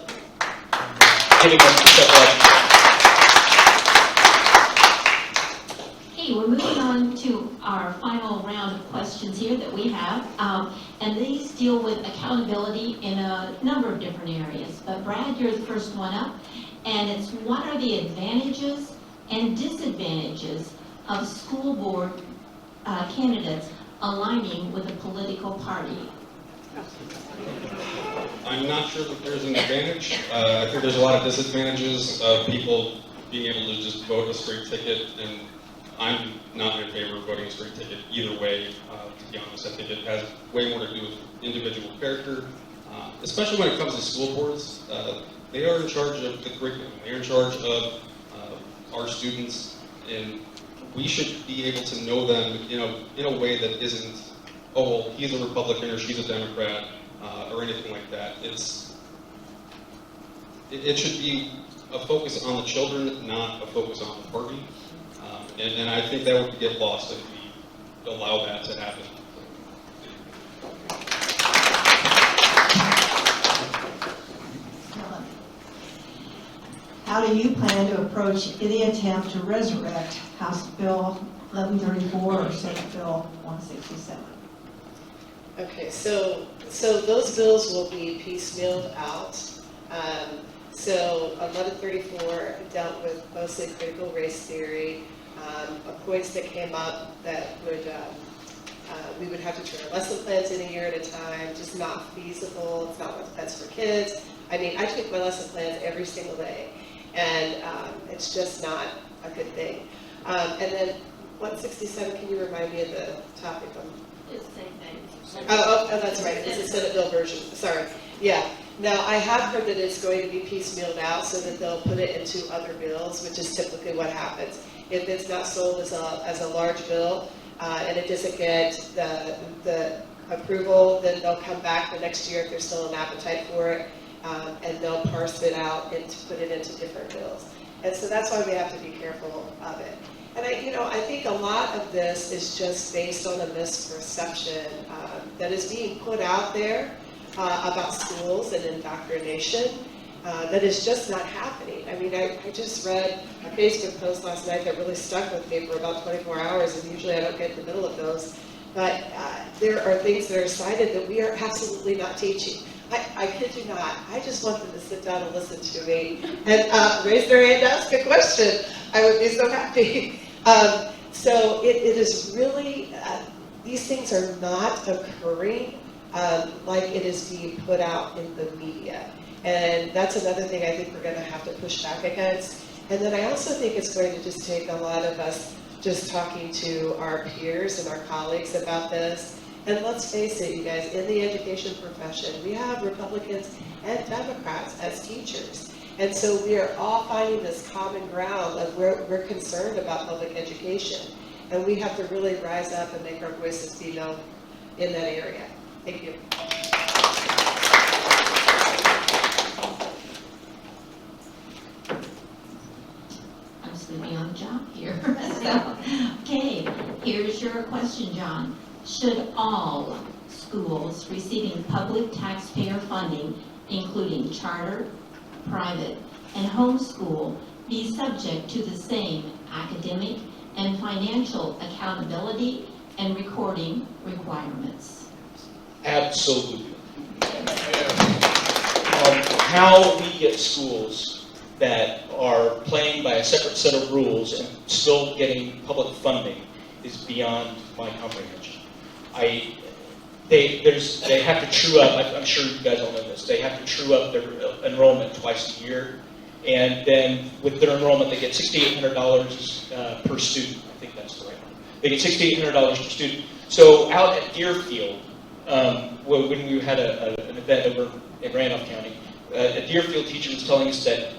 giving them psychological counseling? Okay, we're moving on to our final round of questions here that we have. And these deal with accountability in a number of different areas. But Brad, you're the first one up. And it's, what are the advantages and disadvantages of school board candidates aligning with a political party? I'm not sure that there's an advantage. I think there's a lot of disadvantages of people being able to just vote a straight ticket, and I'm not in favor of voting a straight ticket either way, to be honest. I think it has way more to do with individual character, especially when it comes to school boards. They are in charge of the curriculum. They're in charge of our students, and we should be able to know them in a way that isn't, oh, well, he's a Republican or she's a Democrat, or anything like that. It should be a focus on the children, not a focus on the party. And I think that would get lost if we allow that to happen. How do you plan to approach any attempt to resurrect House Bill 1134 or Senate Bill 167? Okay, so those bills will be piecemealed out. So 1134 dealt with mostly critical race theory, points that came up that would we would have to turn our lesson plans in a year at a time, just not feasible. It's not what's best for kids. I mean, I take my lesson plans every single day, and it's just not a good thing. And then 167, can you remind me of the topic? It's the same thing. Oh, that's right. It's a Senate bill version. Sorry. Yeah. Now, I have heard that it's going to be piecemealed out so that they'll put it into other bills, which is typically what happens. If it's not sold as a large bill and it doesn't get the approval, then they'll come back the next year if there's still an appetite for it, and they'll parse it out and put it into different bills. And so that's why we have to be careful of it. And I think a lot of this is just based on a misperception that is being put out there about schools and indoctrination that is just not happening. I mean, I just read a Facebook post last night that really stuck with me for about 24 hours, and usually I don't get in the middle of those. But there are things that are cited that we are absolutely not teaching. I kid you not. I just want them to sit down and listen to me and raise their hand and ask a question. I would be so happy. So it is really, these things are not occurring like it is being put out in the media. And that's another thing I think we're going to have to push back against. And then I also think it's going to just take a lot of us just talking to our peers and our colleagues about this. And let's face it, you guys, in the education profession, we have Republicans and Democrats as teachers. And so we are all finding this common ground of where we're concerned about public education. And we have to really rise up and make our voices be known in that area. Thank you. your question, John. Should all schools receiving public taxpayer funding, including charter, private, and homeschool, be subject to the same academic and financial accountability and recording requirements? Absolutely. How we get schools that are playing by a separate set of rules and still getting public funding is beyond my comprehension. They have to true up. I'm sure you guys all know this. They have to true up their enrollment twice a year, and then with their enrollment, they get $6,800 per student. I think that's the right one. They get $6,800 per student. So out at Deerfield, when we had an event over in Randolph County, a Deerfield teacher was telling us that,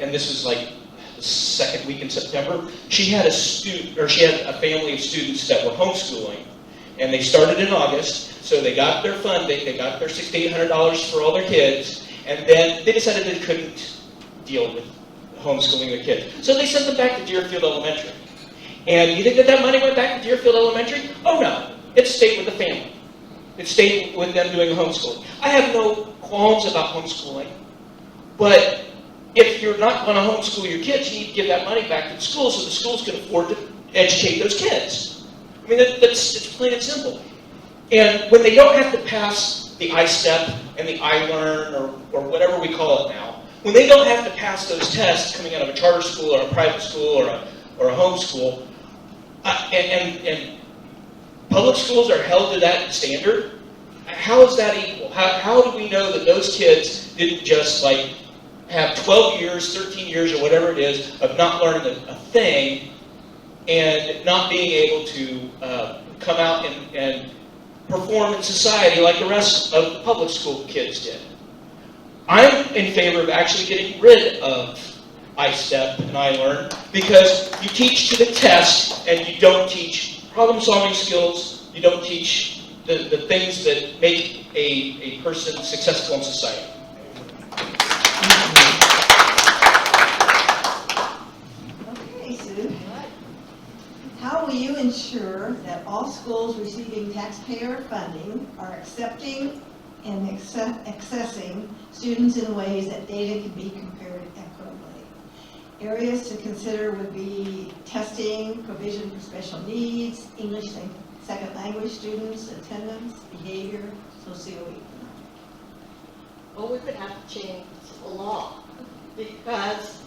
and this was like the second week in September, she had a family of students that were homeschooling, and they started in August, so they got their funding, they got their $6,800 for all their kids, and then they decided they couldn't deal with homeschooling their kids. So they sent them back to Deerfield Elementary. And you think that money went back to Deerfield Elementary? Oh no, it stayed with the family. It stayed with them doing homeschooling. I have no qualms about homeschooling, but if you're not going to homeschool your kids, you need to give that money back to the school so the schools can afford to educate those kids. I mean, it's plain and simple. And when they don't have to pass the I-STEP and the I-LEARN or whatever we call it now, when they don't have to pass those tests coming out of a charter school or a private school or a homeschool, and public schools are held to that standard, how is that equal? How do we know that those kids didn't just like have 12 years, 13 years, or whatever it is of not learning a thing and not being able to come out and perform in society like the rest of the public school kids did? I'm in favor of actually getting rid of I-STEP and I-LEARN because you teach to the test and you don't teach problem-solving skills, you don't teach the things that make a person successful in society. Okay, Sue. How will you ensure that all schools receiving taxpayer funding are accepting and accessing students in ways that data can be compared equitably? Areas to consider would be testing, provision for special needs, English and second language students, attendance, behavior, socioeconomic. Well, we could have to change the law because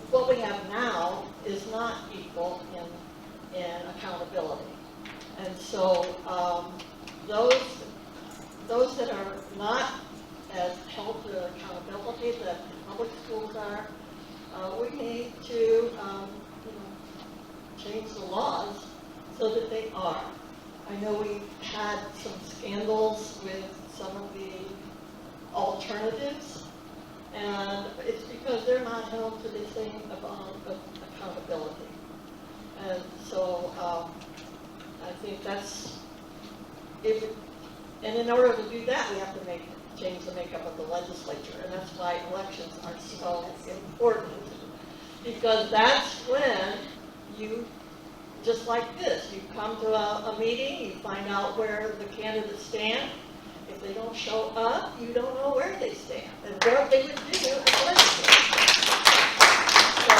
what we have now is not equal in accountability. And so those that are not as held to accountability that public schools are, we need to change the laws so that they are. I know we've had some scandals with some of the alternatives, and it's because they're not held to the same amount of accountability. And so I think that's, and in order to do that, we have to change the makeup of the legislature, and that's why elections are so important, because that's when you, just like this, you come to a meeting, you find out where the candidates stand. If they don't show up, you don't know where they stand and what they would do as legislators. So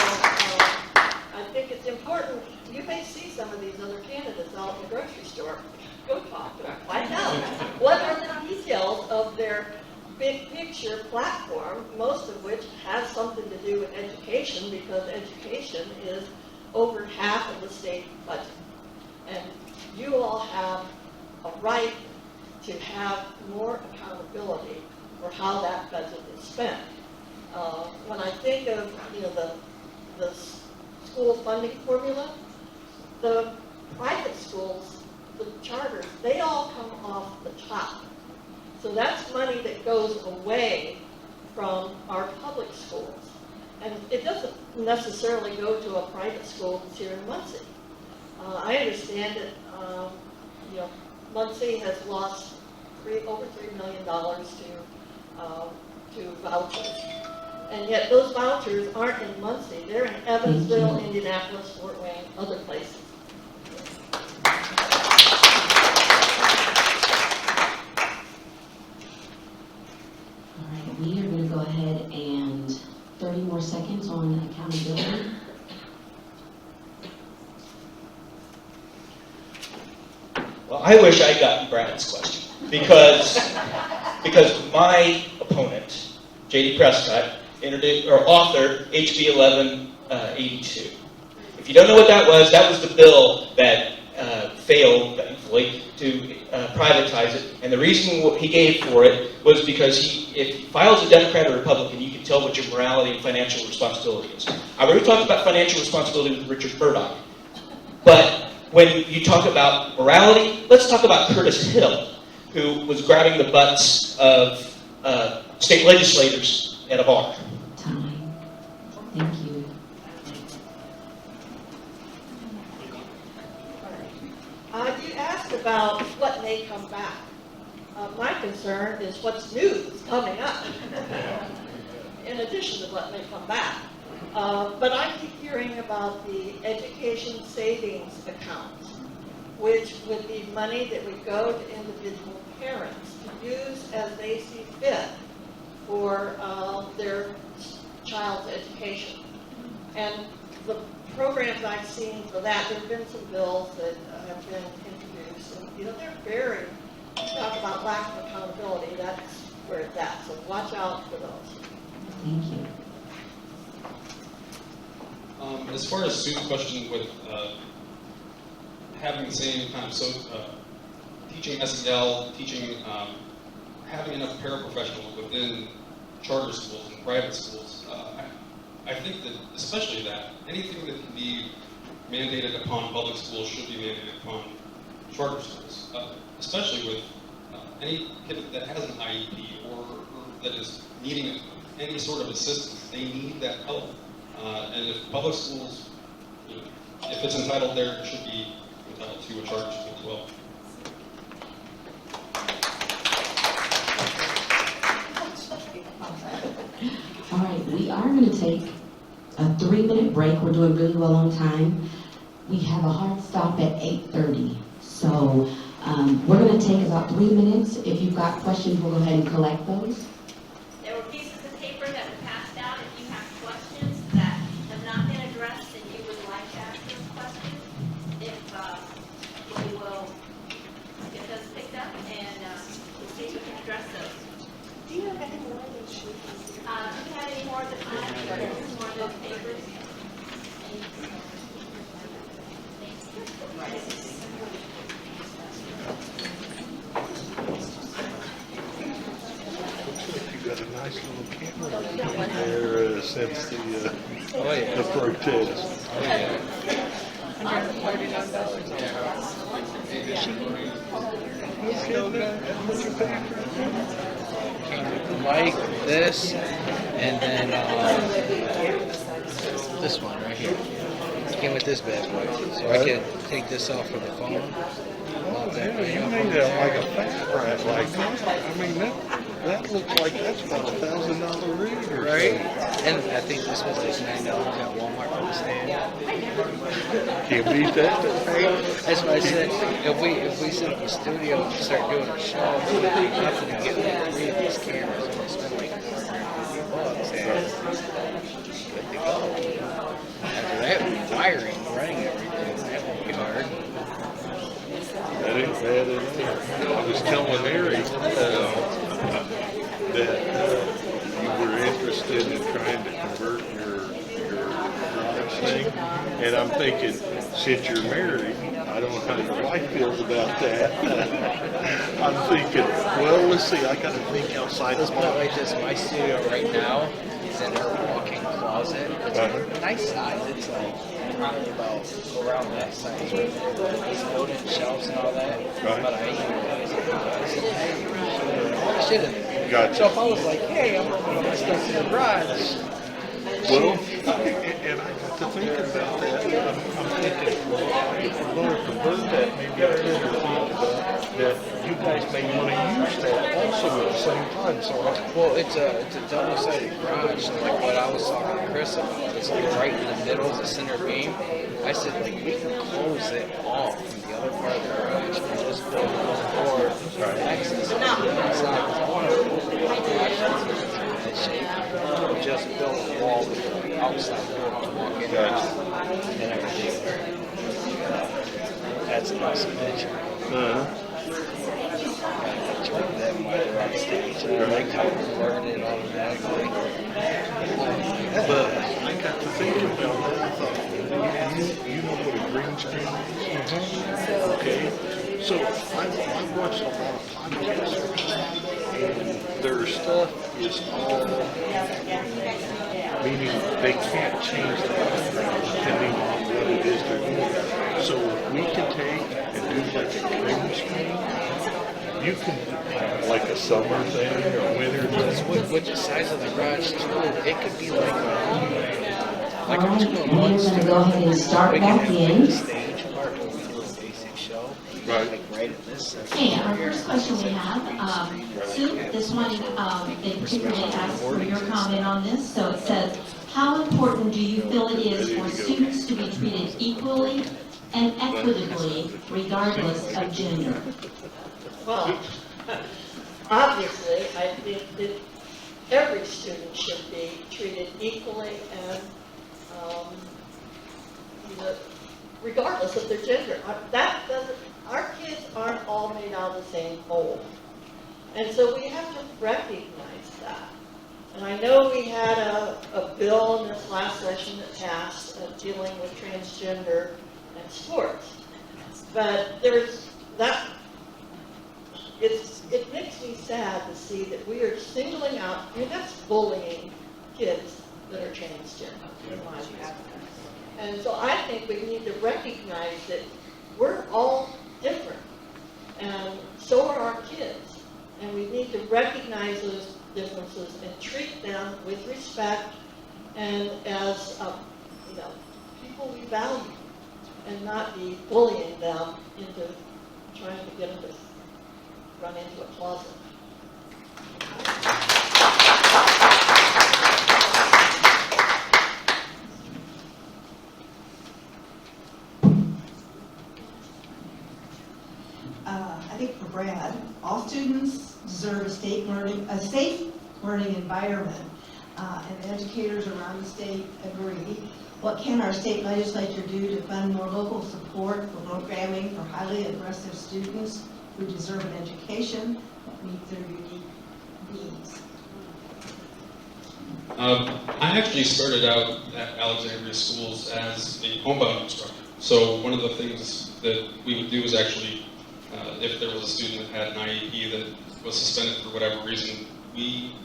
I think it's important. You may see some of these other candidates out in the grocery store. Go talk to them. Find out what are the details of their big picture platform, most of which has something to do with education, because education is over half of the state budget. And you all have a right to have more accountability for how that budget is spent. When I think of the school funding formula, the private schools, the charters, they all come off the top. So that's money that goes away from our public schools. And it doesn't necessarily go to a private school that's here in Muncie. I understand that Muncie has lost over $3 million to vouchers. And yet those vouchers aren't in Muncie. They're in Evansville, Indianapolis, Fort Wayne, other places. 30 more seconds on accountability. Well, I wish I'd gotten Brad's question, because my opponent, J.D. Prescott, introduced or authored HB 1182. If you don't know what that was the bill that failed, thankfully, to privatize it. And the reason what he gave for it was because if he files a Democrat or Republican, you can tell what your morality and financial responsibility is. I already talked about financial responsibility with Richard Murdoch, but when you talk about morality, let's talk about Curtis Hill, who was grabbing the butts of state legislators at a bar. Time. Thank you. You asked about what may come back. My concern is what's new is coming up, in addition to what may come back. But I keep hearing about the education savings account, which would be money that would go to individual parents to use as they see fit for their child's education. And the programs I've seen for that, there have been some bills that have been introduced, and they're very, talk about lack of accountability, that's where it's at, so watch out for those. Thank you. As far as Sue's question with having the same kind of teaching SEL, teaching, having enough paraprofessionals within charter schools and private schools, I think that, especially that, anything that can be mandated upon public schools should be mandated upon charter schools, especially with any kid that has an IEP or that is needing any sort of assistance. They need that help. And if public schools, if it's entitled there, it should be entitled to a charter school as well. All right, we are going to take a 3-minute break. We're doing really well on time. We have a hard stop at 8:30. So we're going to take about 3 minutes. If you've got questions, we'll go ahead and collect those. There were pieces of paper that were passed out. If you have questions that have not been addressed and you would like to ask those questions, if you will get those picked up and we'll see if we can address those. Do you have any more of those sheets? Do you have any more of the more of those papers? You got a nice little camera there since the protest. Like this, and then this one right here. It came with this bad boy, so I can take this off of the phone. Yeah, you need that like a fat rat like that. I mean, that looks like that's about $1,000 reader. Right? And I think this was like $9 at Walmart for the stand. Can't beat that. That's what I said. If we set up a studio and start doing a show, nothing to get like 3 of these cameras and we spend like $450 and good to go. After that, wiring, running everything, that won't be hard. That ain't bad at all. I was telling Harry that you were interested in trying to convert your garage thing, and I'm thinking, since you're married, I don't know how your wife feels about that. I'm thinking, well, let's see, I got to think outside Let's the put it box. like this. My studio right now is in her walk-in closet. It's a nice size. It's like probably about around that size right there. It's loaded shelves and all that. Right. But I utilize it because shit in there. Gotcha. So if I was like, hey, I'm going to put stuff in the garage. Well, and I got to think about that. I'm thinking, if we're going to convert that, maybe I could think about that you guys may want to use that also at the same time. So Well, it's a double-sided garage. So like what I was talking to Chris about, it's like right in the middle of the center beam. I said, like, we can close it off from the other part of the garage and just build a door for access. It's not I want to open the garage. shape. We just built a wall with the outside door to walk in and everything. That's an awesome picture. Them while they're on stage. They kind of learn it automatically. But I got to thinking about that. I thought, you know what a green screen is? Okay. So I've watched a lot of podcasts, and their stuff is all, meaning they can't change the background depending on what it is they're doing. So if we can take and do like a green screen, you can, like a summer thing or winter thing. With the size of the garage too, it could be like All right, we are going to go ahead and start back in. stage part of a little basic show. Right. Like right at this second. Okay, our first question we have, Sue, this one, they particularly asked for your comment on this. So it says, how important do you feel it is for students to be treated equally and equitably regardless of gender? Well, obviously, I think that every student should be treated equally and, regardless of their gender. Our kids aren't all made out of the same mold. And so we have to recognize that. And I know we had a bill in this last session that passed dealing with transgender and sports. But there's that. It makes me sad to see that we are singling out, that's bullying kids that are transgender, in my opinion. And so I think we need to recognize that we're all different, and so are our kids. And we need to recognize those differences and treat them with respect and as, people we value, and not be bullying them into trying to get them to run into a closet. I think for Brad, all students deserve a safe learning environment, and educators around the state agree. What can our state legislature do to fund more local support for programming for highly aggressive students who deserve an education that meets their unique needs? I actually started out at Alexandria Schools as a homebound instructor. So one of the things that we would do is actually, if there was a student that had an IEP that was suspended for whatever reason, we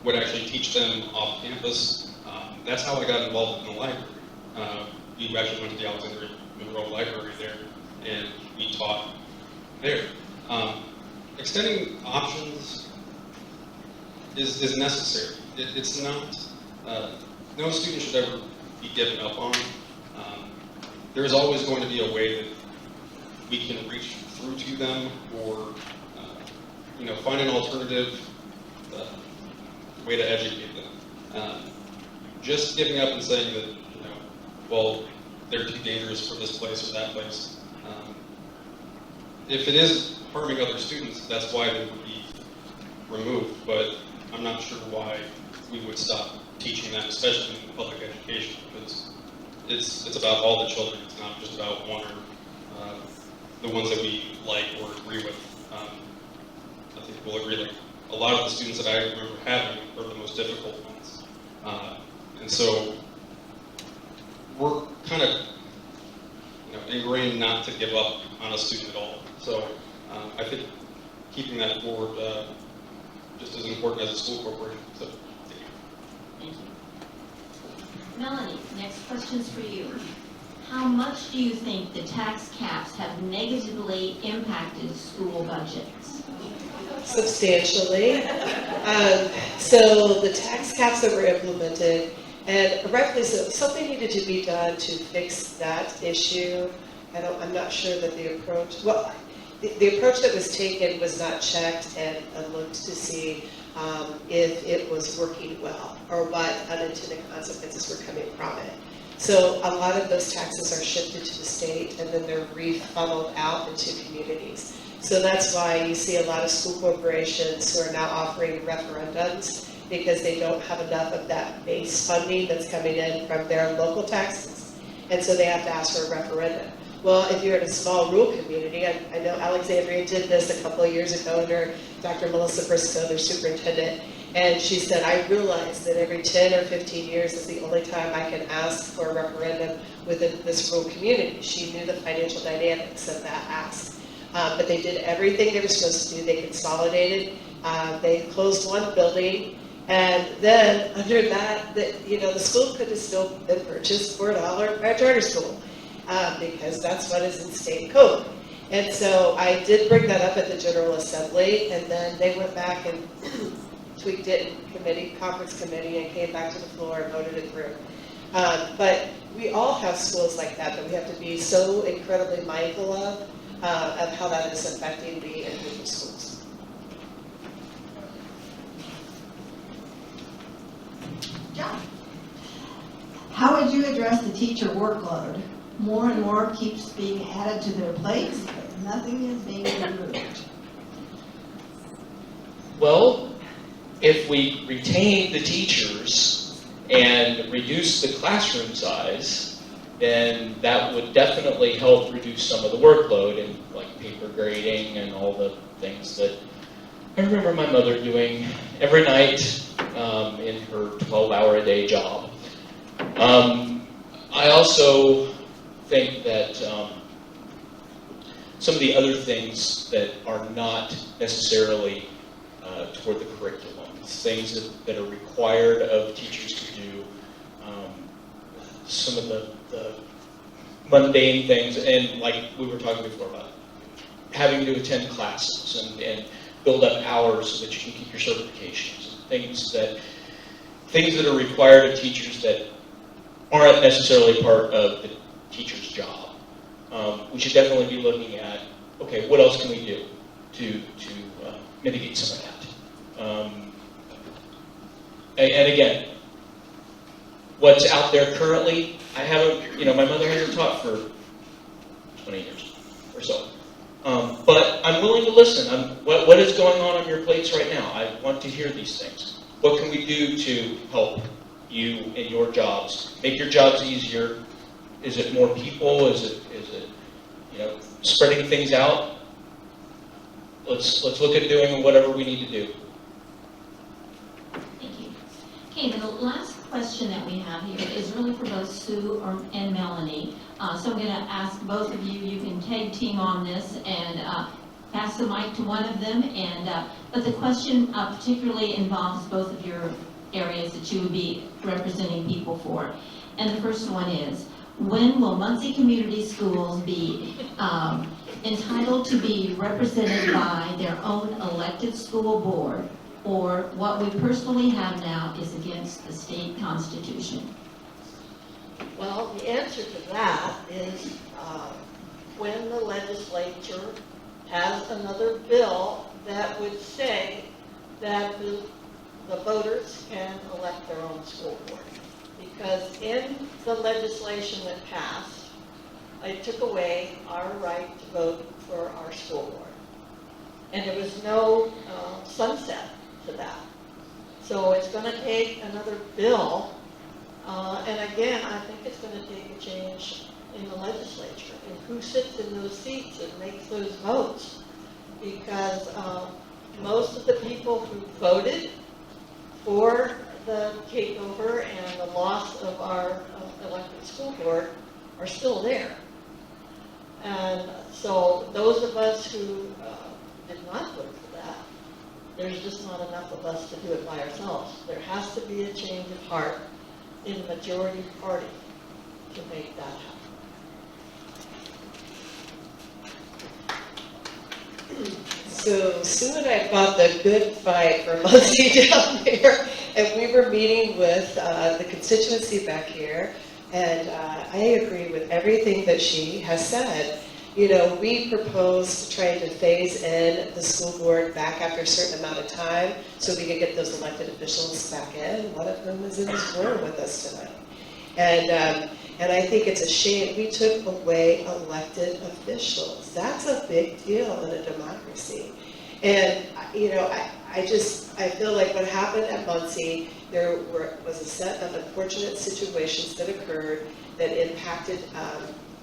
would actually teach them off campus. That's how I got involved in the library. We actually went to the Alexandria Monroe Library there, and we taught there. Extending options is necessary. It's not, no student should ever be given up on. There's always going to be a way that we can reach through to them, or find an alternative way to educate them. Just giving up and saying that, well, they're too dangerous for this place or that place. If it is harming other students, that's why they would be removed, but I'm not sure why we would stop teaching them, especially in public education, because it's about all the children. It's not just about one or the ones that we like or agree with. I think we'll agree, like, a lot of the students that I remember having are the most difficult ones. And so we're kind of ingrained not to give up on a student at all. So I think keeping that forward just as important as a school corporation. So, Thank you. Melanie, next question's for you. How much do you think the tax caps have negatively impacted school budgets? Substantially. So the tax caps that were implemented, and rightfully so, something needed to be done to fix that issue. I'm not sure that the approach, the approach that was taken was not checked and looked to see if it was working well or what unintended consequences were coming from it. So a lot of those taxes are shifted to the state and then they're refunneled out into communities. So that's why you see a lot of school corporations who are now offering referendums because they don't have enough of that base funding that's coming in from their local taxes. And so they have to ask for a referendum. Well, if you're in a small rural community, I know Alexandria did this a couple of years ago under Dr. Melissa Briscoe, their superintendent, and she said, I realize that every 10 or 15 years is the only time I can ask for a referendum within this rural community. She knew the financial dynamics of that ask. But they did everything they were supposed to do. They consolidated, they closed one building, and then under that, the school could have still been purchased for $1 by a charter school. Because that's what is in state code. And so I did bring that up at the General Assembly, and then they went back and tweaked it in conference committee, and came back to the floor and voted it through. But we all have schools like that we have to be so incredibly mindful of how that is affecting the individual schools. John, how would you address the teacher workload? More and more keeps being added to their plates, but nothing is being removed. Well, if we retain the teachers and reduce the classroom size, then that would definitely help reduce some of the workload and like paper grading and all the things that I remember my mother doing every night in her 12-hour-a-day job. I also think that some of the other things that are not necessarily toward the curriculum, things that are required of teachers to do, some of the mundane things, and like we were talking before about having to attend classes and build up hours so that you can keep your certifications, things that are required of teachers that aren't necessarily part of the teacher's job. We should definitely be looking at, okay, what else can we do to mitigate some of that? And again, what's out there currently, I haven't, my mother hasn't taught for 20 years or so. But I'm willing to listen. What is going on your plates right now? I want to hear these things. What can we do to help you in your jobs? Make your jobs easier. Is it more people? Is it spreading things out? Let's look at doing whatever we need to do. Thank you. Okay, the last question that we have here is really for both Sue and Melanie. So I'm going to ask both of you, you can tag team on this and pass the mic to one of them. But the question particularly involves both of your areas that you would be representing people for. And the first one is, when will Muncie Community Schools be entitled to be represented by their own elected school board, or what we personally have now is against the state constitution? Well, the answer to that is when the legislature has another bill that would say that the voters can elect their own school board. Because in the legislation that passed, it took away our right to vote for our school board. And there was no sunset to that. So it's going to take another bill, and again, I think it's going to take a change in the legislature and who sits in those seats and makes those votes. Because most of the people who voted for the takeover and the loss of our elected school board are still there. And so those of us who did not vote for that, there's just not enough of us to do it by ourselves. There has to be a change of heart in the majority party to make that happen. So Sue and I fought the good fight for Muncie down there, and we were meeting with the constituency back here, and I agree with everything that she has said. We proposed trying to phase in the school board back after a certain amount of time so we could get those elected officials back in. One of them is in this room with us tonight. And I think it's a shame we took away elected officials. That's a big deal in a democracy. And, I I feel like what happened at Muncie, was a set of unfortunate situations that occurred that impacted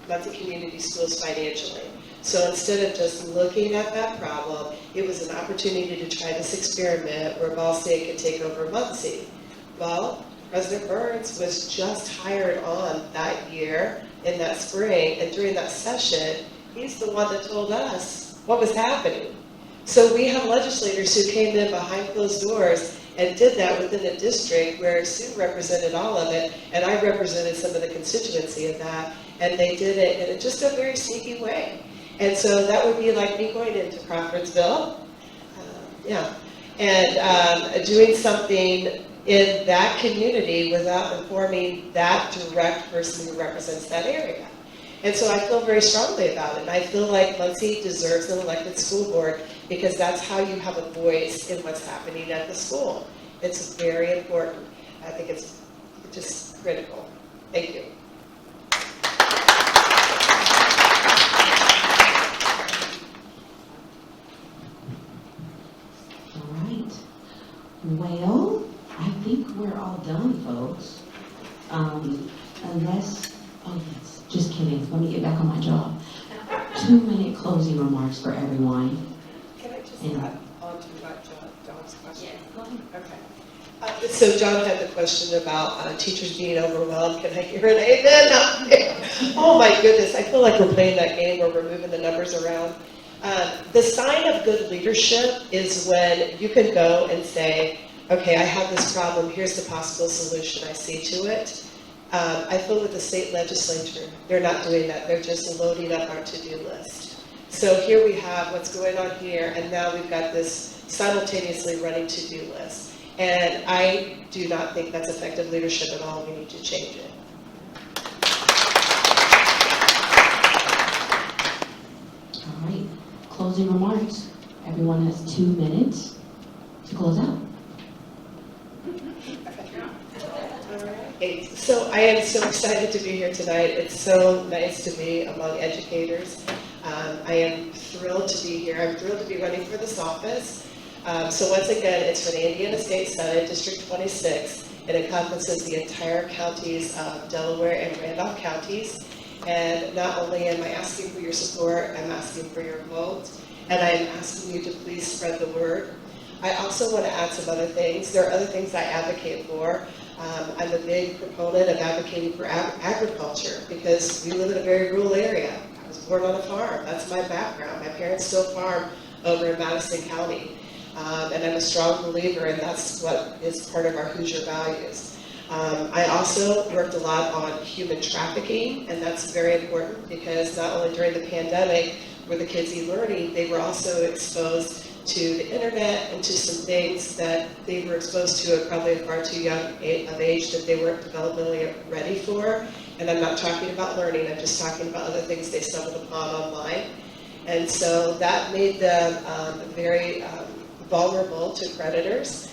Muncie Community Schools financially. So instead of just looking at that problem, it was an opportunity to try this experiment where Ball State could take over Muncie. Well, President Burns was just hired on that year in that spring, and during that session, he's the one that told us what was happening. So we have legislators who came in behind closed doors and did that within a district where Sue represented all of it, and I represented some of the constituency of that, and they did it in just a very sneaky way. And so that would be like me going into Crawfordsville, and doing something in that community without informing that direct person who represents that area. And so I feel very strongly about it. And I feel like Muncie deserves an elected school board because that's how you have a voice in what's happening at the school. It's very important. I think it's just critical. Thank you. All right. Well, I think we're all done, folks. Unless, oh yes, just kidding. Let me get back on my job. 2-minute closing remarks for everyone. Can I just And- add on to what John's question? Yes, go ahead. Okay. So John had the question about teachers being overwhelmed. Can I hear an amen? Oh my goodness, I feel like we're playing that game where we're moving the numbers around. The sign of good leadership is when you can go and say, okay, I have this problem, here's the possible solution I see to it. I feel with the state legislature, they're not doing that. They're just loading up our to-do list. So here we have what's going on here, and now we've got this simultaneously running to-do list. And I do not think that's effective leadership at all. We need to change it. All right. Closing remarks. Everyone has 2 minutes to close out. So I am so excited to be here tonight. It's so nice to be among educators. I am thrilled to be here. I'm thrilled to be running for this office. So once again, it's for the Indiana State Senate, District 26. It encompasses the entire counties of Delaware and Randolph counties. And not only am I asking for your support, I'm asking for your vote. And I am asking you to please spread the word. I also want to add some other things. There are other things I advocate for. I'm a big proponent of advocating for agriculture because we live in a very rural area. I was born on a farm. That's my background. My parents still farm over in Madison County. And I'm a strong believer, and that's what is part of our Hoosier values. I also worked a lot on human trafficking, and that's very important because not only during the pandemic were the kids e-learning, they were also exposed to the internet and to some things that they were exposed to at probably a far too young of age that they weren't developmentally ready for. And I'm not talking about learning, I'm just talking about other things they stumbled upon online. And so that made them very vulnerable to predators.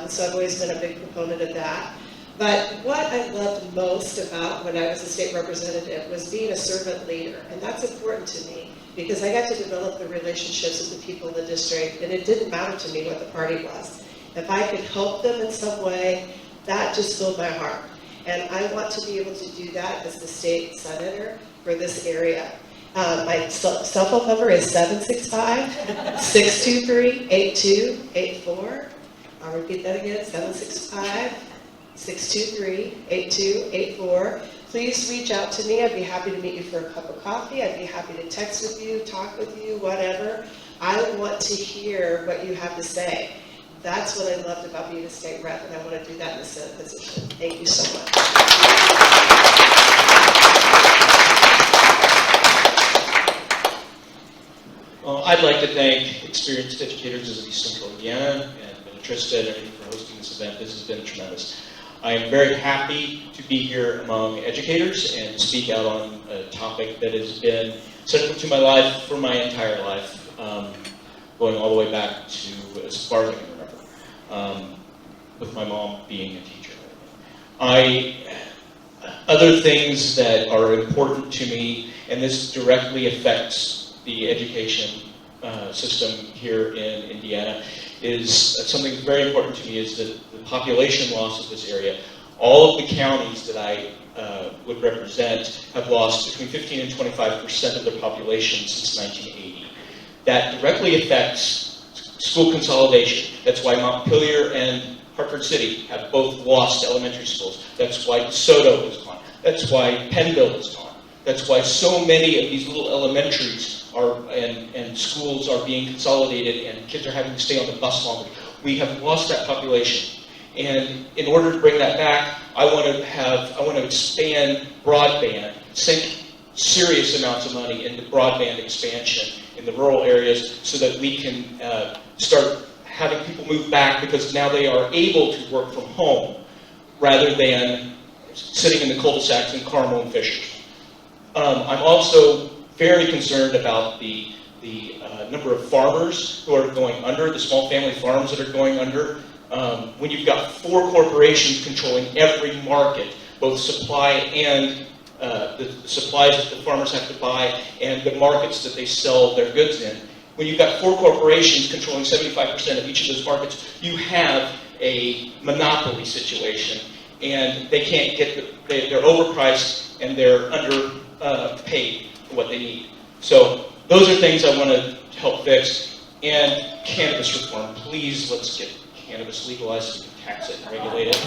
So I've always been a big proponent of that. But what I loved most about when I was a state representative was being a servant leader. And that's important to me because I got to develop the relationships with the people in the district, and it didn't matter to me what the party was. If I could help them in some way, that just filled my heart. And I want to be able to do that as the state senator for this area. My cell phone number is 765-623-8284. I'll repeat that again, 765-623-8284. Please reach out to me. I'd be happy to meet you for a cup of coffee. I'd be happy to text with you, talk with you, whatever. I want to hear what you have to say. That's what I loved about being a state rep, and I want to do that in the Senate position. Thank you so much. Well, I'd like to thank experienced educators of East Central Indiana and Minnetrista and everything for hosting this event. This has been tremendous. I am very happy to be here among educators and speak out on a topic that has been central to my life for my entire life, going all the way back to as far as I can remember, with my mom being a teacher. Other things that are important to me, and this directly affects the education system here in Indiana, is something that's very important to me is that the population loss of this area. All of the counties that I would represent have lost between 15 and 25% of their population since 1980. That directly affects school consolidation. That's why Montpelier and Hartford City have both lost elementary schools. That's why DeSoto is gone. That's why Pennville is gone. That's why so many of these little elementaries and schools are being consolidated and kids are having to stay on the bus longer. We have lost that population. And in order to bring that back, I want to expand broadband, sink serious amounts of money into broadband expansion in the rural areas so that we can start having people move back because now they are able to work from home rather than sitting in the cul-de-sacs in Carmel and Fishers. I'm also very concerned about the number of farmers who are going under, the small family farms that are going under. When you've got 4 corporations controlling every market, both supply and the supplies that the farmers have to buy and the markets that they sell their goods in. When you've got 4 corporations controlling 75% of each of those markets, you have a monopoly situation, and they can't get they're overpriced and they're underpaid for what they need. So those are things I want to help fix. And cannabis reform, please let's get cannabis legalized so we can tax it and regulate it.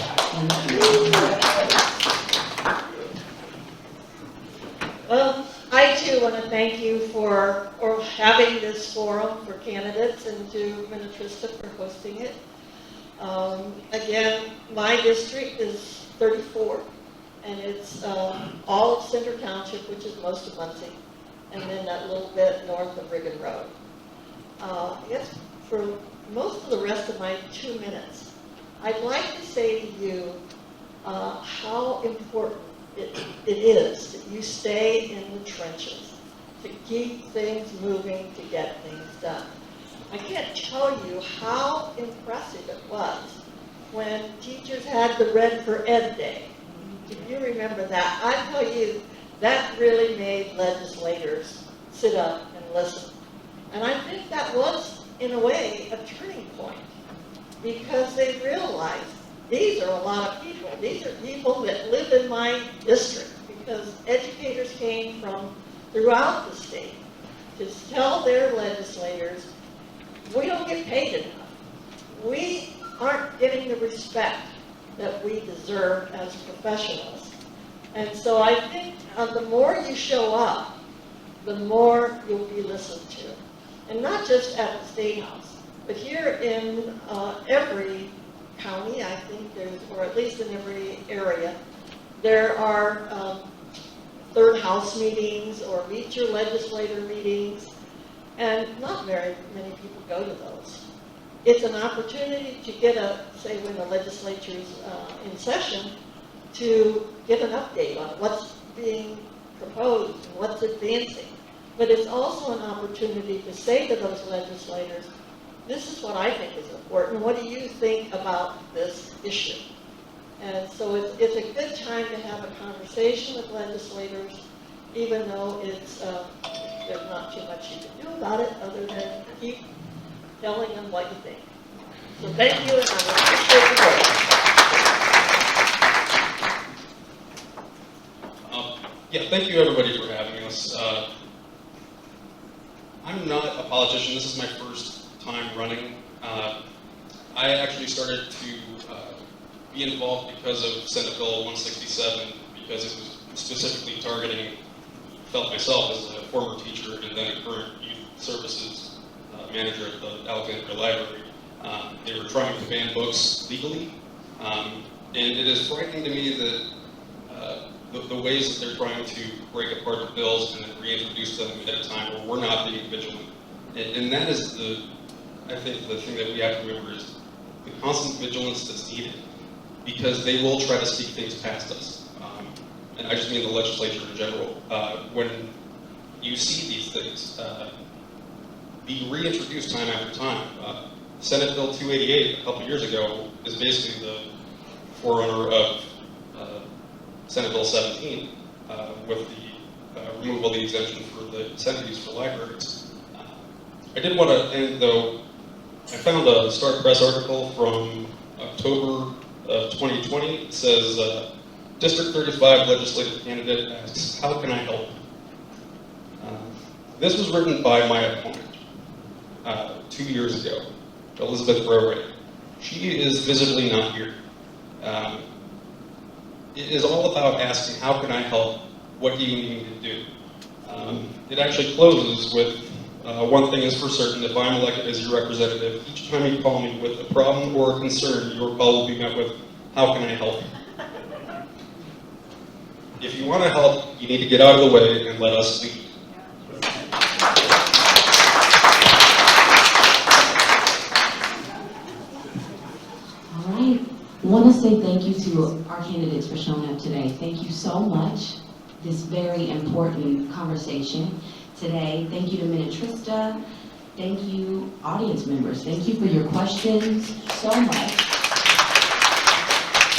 Well, I too want to thank you for having this forum for candidates and to Minnetrista for hosting it. Again, my district is 34, and it's all of Center Township, which is most of Muncie, and then that little bit north of Riggin Road. I guess for most of the rest of my 2 minutes, I'd like to say to you how important it is that you stay in the trenches, to keep things moving, to get things done. I can't tell you how impressive it was when teachers had the Red for Ed Day. If you remember that, I tell you, that really made legislators sit up and listen. And I think that was, in a way, a turning point, because they realized these are a lot of people. These are people that live in my district, because educators came from throughout the state to tell their legislators, we don't get paid enough. We aren't getting the respect that we deserve as professionals. And so I think the more you show up, the more you'll be listened to. And not just at the State House, but here in every county, I think there's, or at least in every area, there are third house meetings or meet your legislator meetings, and not very many people go to those. It's an opportunity to get say when the legislature's in session, to get an update on what's being proposed and what's advancing. But it's also an opportunity to say to those legislators, this is what I think is important. What do you think about this issue? And so it's a good time to have a conversation with legislators, even though it's there's not too much you can do about it other than keep telling them what you think. So thank you, and I appreciate the work. Yeah, thank you everybody for having us. I'm not a politician. This is my first time running. I actually started to be involved because of Senate Bill 167, because it was specifically targeting, felt myself as a former teacher and then a current youth services manager at the Alexandria Library. They were trying to ban books legally, and it is frightening to me that the ways that they're trying to break apart the bills and then reintroduce them at a time where we're not being vigilant. And that is I think the thing that we have to remember is the constant vigilance that's needed, because they will try to sneak things past us. And I just mean the legislature in general. When you see these things be reintroduced time after time, Senate Bill 288 a couple years ago is basically the forerunner of Senate Bill 17 with the removal of the exemption for the incentives for libraries. I did want to end, though, I found a Start Press article from October of 2020. It says, District 35 legislative candidate asks, how can I help? This was written by my opponent 2 years ago, Elizabeth Rowray. She is visibly not here. It is all about asking, how can I help? What do you need me to do? It actually closes with, one thing is for certain, if I'm elected as your representative, each time you call me with a problem or a concern, your call will be met with, how can I help? If you want to help, you need to get out of the way and let us lead. All right. I want to say thank you to our candidates for showing up today. Thank you so much. This very important conversation today. Thank you to Minnetrista. Thank you, audience members. Thank you for your questions so much.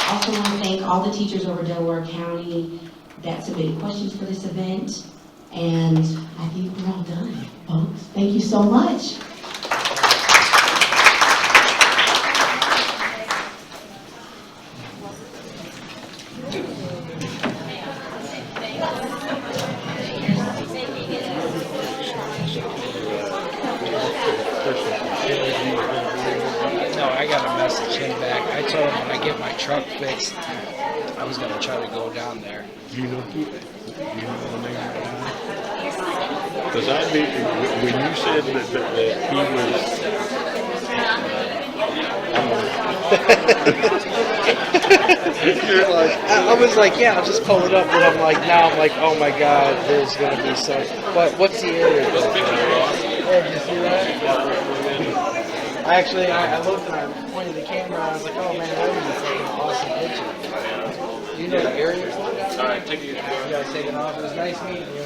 Also want to thank all the teachers over Delaware County that submitted questions for this event. And I think we're all done, folks. Thank you so much. No, I got a message him back. I told him when I get my truck fixed, I was gonna try to go down there. You know the name? Because I did, when you said that he was, you're like, I was like, yeah, I'll just pull it up, but I'm like, now I'm like, oh my God, there's gonna be so. But what's the area? Oh, did you see that? I looked and I pointed the camera and I was like, oh man, that would be taking an awesome picture. Do you know the area? Alright, take it. You guys taking off. It was nice meeting you.